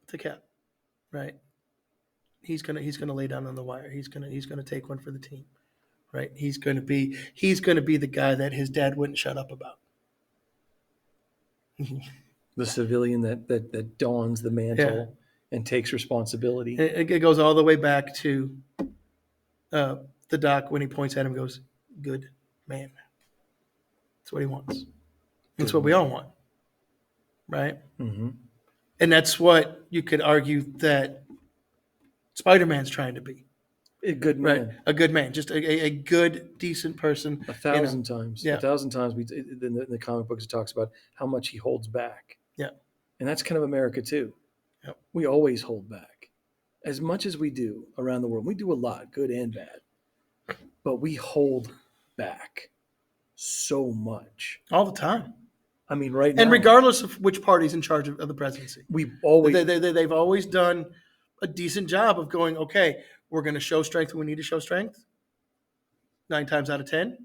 Speaker 2: right? He's gonna lay down on the wire. He's gonna take one for the team. right? He's going to be the guy that his dad wouldn't shut up about.
Speaker 1: The civilian that dons the mantle and takes responsibility.
Speaker 2: It goes all the way back to the doc when he points at him and goes, "Good man." That's what he wants. That's what we all want, right?
Speaker 1: Mm-hmm.
Speaker 2: And that's what you could argue that Spider-Man's trying to be.
Speaker 1: A good man.
Speaker 2: Right? A good man, just a good, decent person.
Speaker 1: 1,000 times.
Speaker 2: Yeah.
Speaker 1: 1,000 times in the comic books, it talks about how much he holds back.
Speaker 2: Yeah.
Speaker 1: And that's kind of America too.
Speaker 2: Yep.
Speaker 1: We always hold back. As much as we do around the world, we do a lot, good and bad. But we hold back so much.
Speaker 2: All the time.
Speaker 1: I mean, right now.
Speaker 2: And regardless of which party's in charge of the presidency.
Speaker 1: We always.
Speaker 2: They've always done a decent job of going, okay, we're going to show strength when we need to show strength. 9 times out of 10,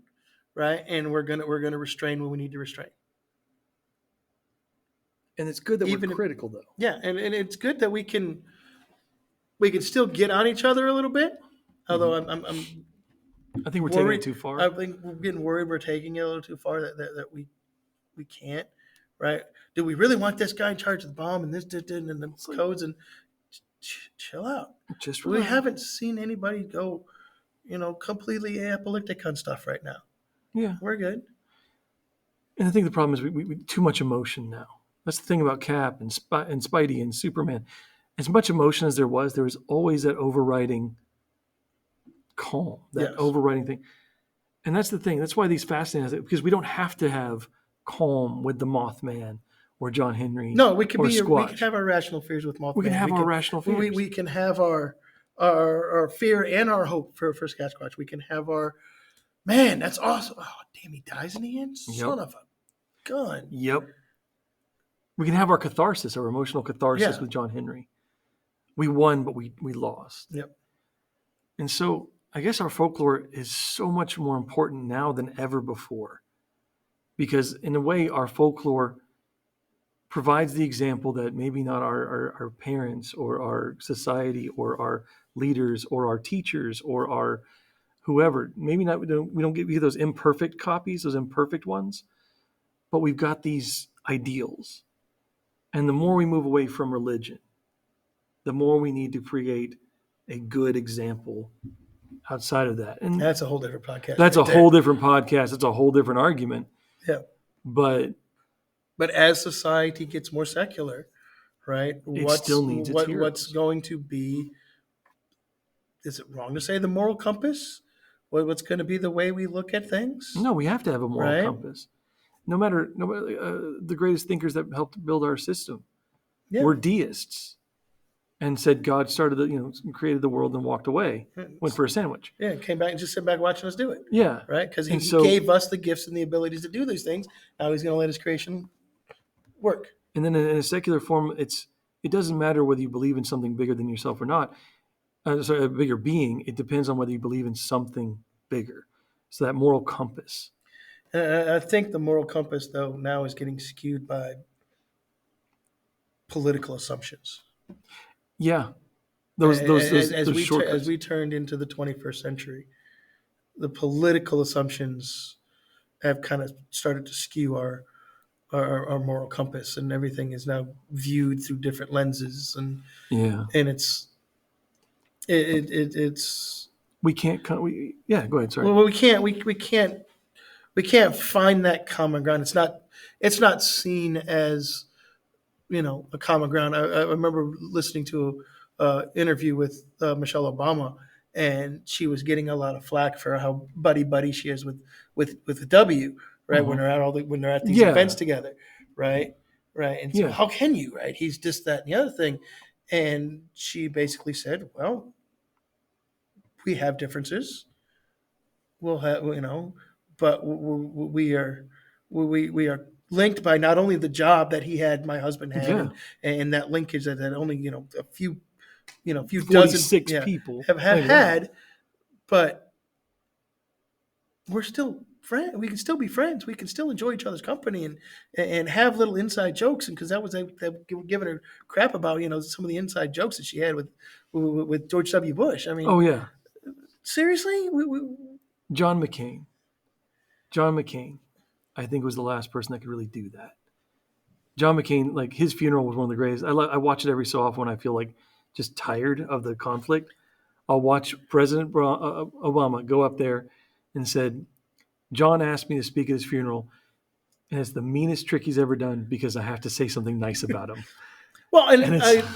Speaker 2: right? And we're gonna restrain when we need to restrain.
Speaker 1: And it's good that we're critical, though.
Speaker 2: Yeah, and it's good that we can still get on each other a little bit. Although
Speaker 1: I think we're taking it too far.
Speaker 2: I think we're getting worried we're taking it a little too far. That we can't, right? Do we really want this guy in charge of the bomb and this and the codes and chill out? We haven't seen anybody go, completely apoplectic on stuff right now.
Speaker 1: Yeah,
Speaker 2: we're good.
Speaker 1: And I think the problem is we too much emotion now. That's the thing about Cap and Spidey and Superman. As much emotion as there was always that overriding calm, that overriding thing. And that's the thing. That's why these fascinate us, because we don't have to have calm with the Mothman or John Henry.
Speaker 2: No, we can
Speaker 1: Squatch.
Speaker 2: We can have our rational fears with Mothman.
Speaker 1: We can have our rational fears.
Speaker 2: We can have our fear and our hope for Squatch. We can have our, man, that's awesome. Oh, damn, he dies in the end? Son of a gun.
Speaker 1: Yep. We can have our catharsis, our emotional catharsis with John Henry. We won, but we lost.
Speaker 2: Yep.
Speaker 1: And so I guess our folklore is so much more important now than ever before. Because in a way, our folklore provides the example that maybe not our parents or our society or our leaders or our teachers or our whoever, maybe not, we don't give you those imperfect copies, those imperfect ones, but we've got these ideals. And the more we move away from religion, the more we need to create a good example outside of that. And
Speaker 2: that's a whole different podcast.
Speaker 1: That's a whole different podcast. It's a whole different argument.
Speaker 2: Yeah.
Speaker 1: But
Speaker 2: as society gets more secular, right?
Speaker 1: Still needs its heroes.
Speaker 2: What's going to be, is it wrong to say the moral compass? What's going to be the way we look at things?
Speaker 1: No, we have to have a moral compass. No matter the greatest thinkers that helped build our system were deists and said God created the world and walked away, went for a sandwich.
Speaker 2: Yeah, came back and just sit back watching us do it.
Speaker 1: Yeah.
Speaker 2: Right? Because he gave us the gifts and the abilities to do these things. Now he's going to let his creation work.
Speaker 1: And then in a secular form, it doesn't matter whether you believe in something bigger than yourself or not. A bigger being. It depends on whether you believe in something bigger. So that moral compass.
Speaker 2: I think the moral compass, though, now is getting skewed by political assumptions.
Speaker 1: Yeah, those shortcuts.
Speaker 2: As we turned into the 21st century, the political assumptions have kind of started to skew our moral compass, and everything is now viewed through different lenses, and it's
Speaker 1: we can't. Go ahead. Sorry.
Speaker 2: Well, we can't find that common ground. It's not seen as, a common ground. I remember listening to an interview with Michelle Obama, and she was getting a lot of flack for how buddy she is with the W, right? Mm-hmm. When they're at these events together, right? And so how can you, right? He's just that and the other thing, and she basically said, well, we have differences. We'll have, but we are linked by not only the job that he had, my husband had, and that linkage that only a few dozen
Speaker 1: people
Speaker 2: have had, but we're still friends. We can still be friends. We can still enjoy each other's company and have little inside jokes. And because that was giving her crap about some of the inside jokes that she had with George W. Bush. I mean,
Speaker 1: oh yeah,
Speaker 2: seriously,
Speaker 1: John McCain. John McCain, I think, was the last person that could really do that. John McCain, like his funeral was one of the greatest. I watch it every so often when I feel like just tired of the conflict. I'll watch President Obama go up there and said, John asked me to speak at his funeral, and it's the meanest trick he's ever done because I have to say something nice about him.
Speaker 2: Well,
Speaker 1: And
Speaker 2: and
Speaker 1: it's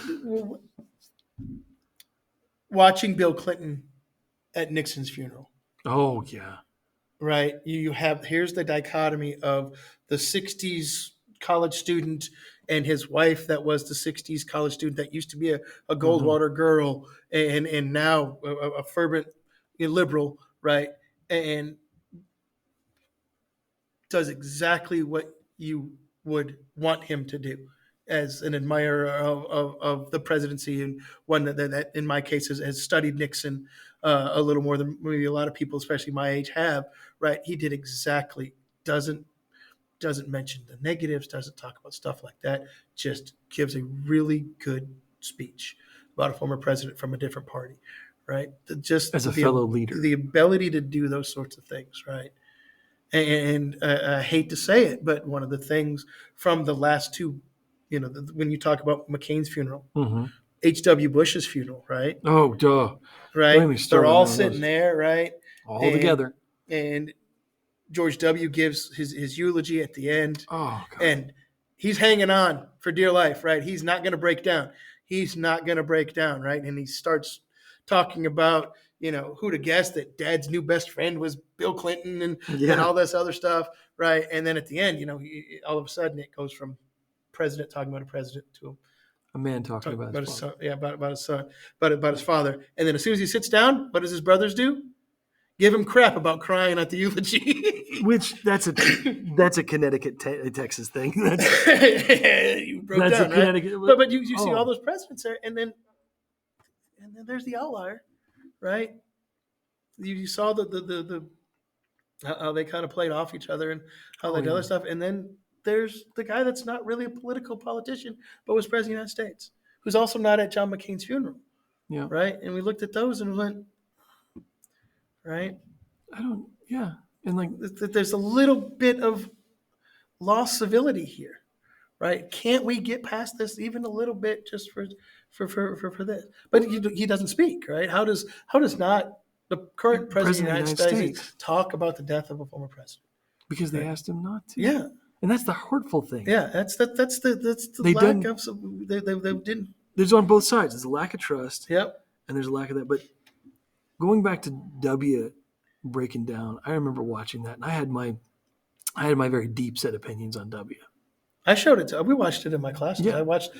Speaker 2: watching Bill Clinton at Nixon's funeral,
Speaker 1: oh yeah,
Speaker 2: right? You have here's the dichotomy of the '60s college student and his wife that was the '60s college student that used to be a Goldwater girl and now a fervent liberal, right? And does exactly what you would want him to do as an admirer of the presidency and one that in my case has studied Nixon a little more than maybe a lot of people, especially my age, have. Right? He did exactly doesn't mention the negatives, doesn't talk about stuff like that. Just gives a really good speech about a former president from a different party. Right? Just
Speaker 1: as a fellow leader,
Speaker 2: the ability to do those sorts of things. Right? And I hate to say it, but one of the things from the last two, when you talk about McCain's funeral, H.W. Bush's funeral, right?
Speaker 1: Oh, duh. Don't
Speaker 2: Right?
Speaker 1: even
Speaker 2: They're
Speaker 1: start
Speaker 2: all
Speaker 1: on
Speaker 2: sitting
Speaker 1: those.
Speaker 2: there, right?
Speaker 1: All together.
Speaker 2: And George W. gives his eulogy at the end,
Speaker 1: Oh, God.
Speaker 2: and he's hanging on for dear life, right? He's not going to break down. He's not going to break down, right? And he starts talking about, who'd have guessed that Dad's new best friend was Bill Clinton and all this other stuff, right? And then at the end, all of a sudden it goes from president talking about a president to
Speaker 1: a man talking about his
Speaker 2: son. Yeah, about his son, about his father. And then as soon as he sits down, what does his brothers do? Give him crap about crying at the eulogy.
Speaker 1: Which that's a Connecticut, Texas thing.
Speaker 2: You broke
Speaker 1: that's
Speaker 2: down,
Speaker 1: a Connecticut.
Speaker 2: Right? But you see all those presidents there, and then there's the outlier, right? You saw the how they kind of played off each other and how they did other stuff, and then there's the guy that's not really a political politician, but was president of the United States, who's also not at John McCain's funeral.
Speaker 1: Yeah.
Speaker 2: Right? And we looked at those and went, right?
Speaker 1: Yeah. And like,
Speaker 2: there's a little bit of lost civility here, right? Can't we get past this even a little bit just for this? But he doesn't speak, right? How does not the current president of the United States talk about the death of a former president?
Speaker 1: Because they asked him not to.
Speaker 2: Yeah.
Speaker 1: And that's the hurtful thing.
Speaker 2: Yeah, that's the lack of they didn't.
Speaker 1: There's on both sides. There's a lack of trust.
Speaker 2: Yep.
Speaker 1: And there's a lack of that. But going back to W breaking down, I remember watching that, and I had my very deep set opinions on W.
Speaker 2: I showed it to. We watched it in my classes. Yeah. I watched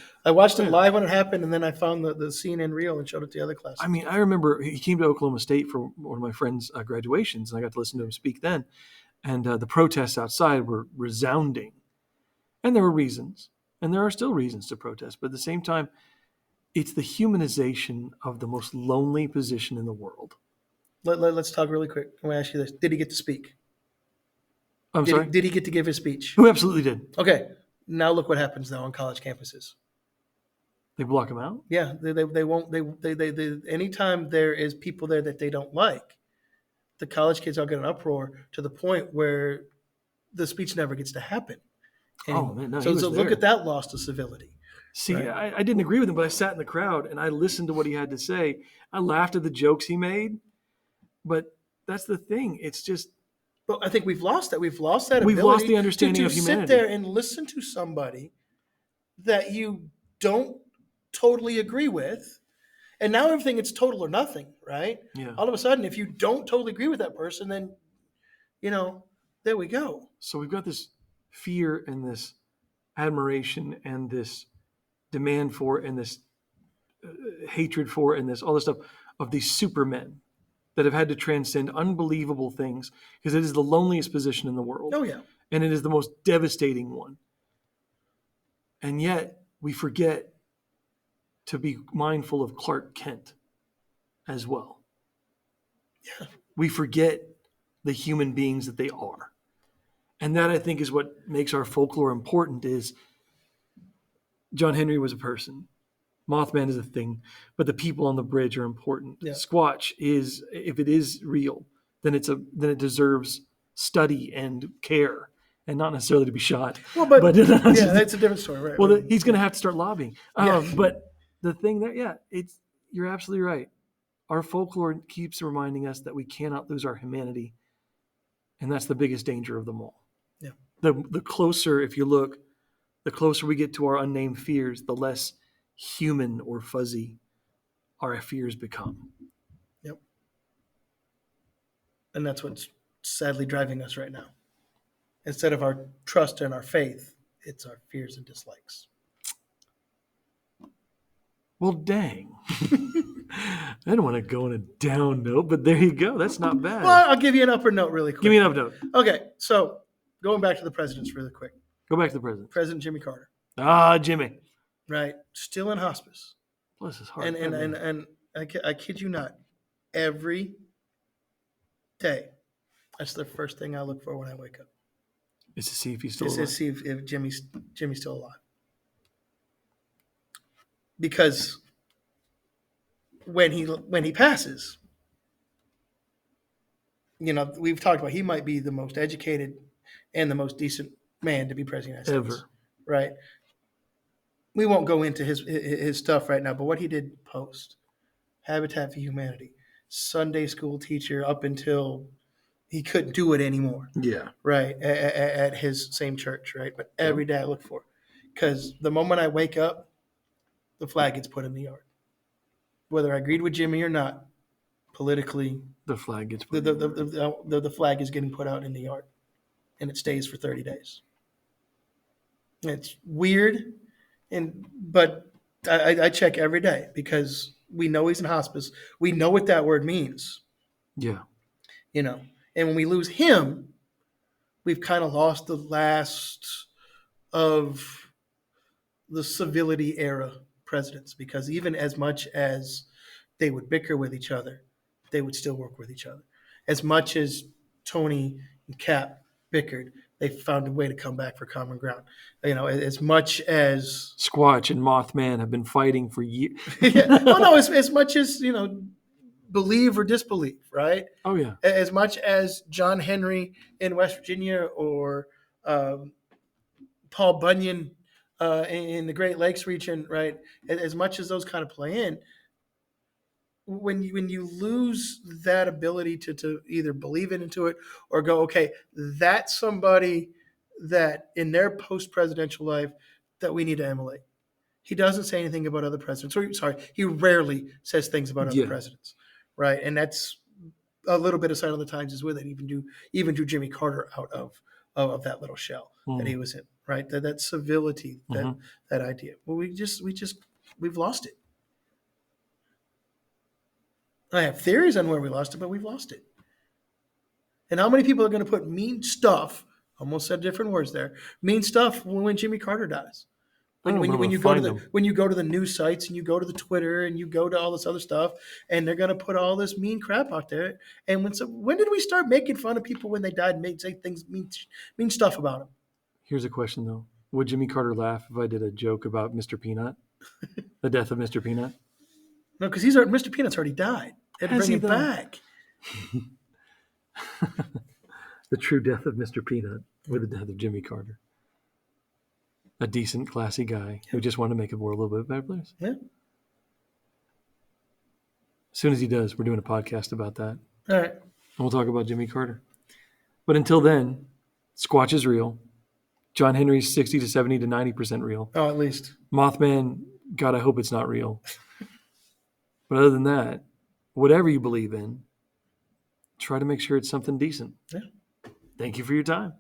Speaker 2: it live when it happened, and then I found the CNN reel and showed it to the other classes.
Speaker 1: I mean, I remember he came to Oklahoma State for one of my friend's graduations, and I got to listen to him speak then. And the protests outside were resounding. And there were reasons, and there are still reasons to protest. But at the same time, it's the humanization of the most lonely position in the world.
Speaker 2: Let's talk really quick. Let me ask you this. Did he get to speak?
Speaker 1: I'm sorry?
Speaker 2: Did he get to give his speech?
Speaker 1: Who absolutely did.
Speaker 2: Okay. Now look what happens now on college campuses.
Speaker 1: They block him out?
Speaker 2: Yeah. They won't. Anytime there is people there that they don't like, the college kids all get an uproar to the point where the speech never gets to happen.
Speaker 1: Oh, man. No,
Speaker 2: so look at that loss of civility.
Speaker 1: See, right? I didn't agree with him, but I sat in the crowd and I listened to what he had to say. I laughed at the jokes he made, but that's the thing. It's just.
Speaker 2: But I think we've lost that. We've lost that ability.
Speaker 1: We've lost the understanding of humanity.
Speaker 2: To sit there and listen to somebody that you don't totally agree with. And now everything it's total or nothing, right?
Speaker 1: Yeah.
Speaker 2: All of a sudden, if you don't totally agree with that person, then, there we go.
Speaker 1: So we've got this fear and this admiration and this demand for and this hatred for and this all this stuff of these supermen that have had to transcend unbelievable things because it is the loneliest position in the world.
Speaker 2: Oh, yeah.
Speaker 1: And it is the most devastating one. And yet we forget to be mindful of Clark Kent as well.
Speaker 2: Yeah.
Speaker 1: We forget the human beings that they are. And that, I think, is what makes our folklore important is John Henry was a person. Mothman is a thing. But the people on the bridge are important.
Speaker 2: Yeah.
Speaker 1: Squatch is, if it is real, then it deserves study and care, and not necessarily to be shot.
Speaker 2: Well, but
Speaker 1: yeah,
Speaker 2: that's a different story, right?
Speaker 1: Well, he's going to have to start lobbying.
Speaker 2: Yeah.
Speaker 1: But the thing there, you're absolutely right. Our folklore keeps reminding us that we cannot lose our humanity, and that's the biggest danger of them all.
Speaker 2: Yeah.
Speaker 1: The closer, if you look, the closer we get to our unnamed fears, the less human or fuzzy our fears become.
Speaker 2: Yep. And that's what's sadly driving us right now. Instead of our trust and our faith, it's our fears and dislikes.
Speaker 1: Well, dang. I don't want to go on a down note, but there you go. That's not bad.
Speaker 2: Well, I'll give you an upper note really quick.
Speaker 1: Give me an up note.
Speaker 2: Okay, so going back to the presidents really quick.
Speaker 1: Go back to the president.
Speaker 2: President Jimmy Carter.
Speaker 1: Jimmy.
Speaker 2: Right. Still in hospice.
Speaker 1: Bless his heart.
Speaker 2: And I kid you not, every day, that's the first thing I look for when I wake up.
Speaker 1: Is to see if he's still
Speaker 2: Is
Speaker 1: alive.
Speaker 2: to see if Jimmy's still alive. Because when he passes, we've talked about he might be the most educated and the most decent man to be president of the United States.
Speaker 1: Ever.
Speaker 2: Right. We won't go into his stuff right now, but what he did post, Habitat for Humanity, Sunday school teacher up until he couldn't do it anymore.
Speaker 1: Yeah.
Speaker 2: Right. At his same church, right? But every day I look for it. Because the moment I wake up, the flag gets put in the yard. Whether I agreed with Jimmy or not, politically,
Speaker 1: the flag gets put
Speaker 2: the flag is getting put out in the yard. And it stays for 30 days. It's weird, but I check every day because we know he's in hospice. We know what that word means.
Speaker 1: Yeah.
Speaker 2: And when we lose him, we've kind of lost the last of the civility era presidents, because even as much as they would bicker with each other, they would still work with each other. As much as Tony and Cap bickered, they found a way to come back for common ground. As much as
Speaker 1: Squatch and Mothman have been fighting for years.
Speaker 2: as much as believe or disbelieve, right?
Speaker 1: Oh yeah.
Speaker 2: As much as John Henry in West Virginia or Paul Bunyan in the Great Lakes region, right? As much as those kind of play in, when you lose that ability to either believe into it or go, okay, that's somebody that in their post-presidential life that we need to emulate. He doesn't say anything about other presidents. He rarely says things about other presidents, right? And that's a little bit of sign of the times is with it. Even drew Jimmy Carter out of that little shell that he was in, right? That civility, that idea. Well, we've lost it. I have theories on where we lost it, but we've lost it. And how many people are going to put mean stuff? Almost said different words there. Mean stuff when Jimmy Carter dies. When you go to the news sites and you go to the Twitter and you go to all this other stuff, and they're going to put all this mean crap out there. And when did we start making fun of people when they died and say things mean stuff about them?
Speaker 1: Here's a question though: would Jimmy Carter laugh if I did a joke about Mr. Peanut, the death of Mr. Peanut?
Speaker 2: No, because Mr. Peanut's already died. They had to bring him back.
Speaker 1: The true death of Mr. Peanut, or the death of Jimmy Carter. A decent, classy guy who just wanted to make the world a little bit better place.
Speaker 2: Yeah.
Speaker 1: As soon as he does, we're doing a podcast about that.
Speaker 2: All right.
Speaker 1: And we'll talk about Jimmy Carter. But until then, Squatch is real. John Henry's 60 to 70 to 90% real.
Speaker 2: Oh, at least.
Speaker 1: Mothman, God, I hope it's not real. But other than that, whatever you believe in, try to make sure it's something decent.
Speaker 2: Yeah.
Speaker 1: Thank you for your time.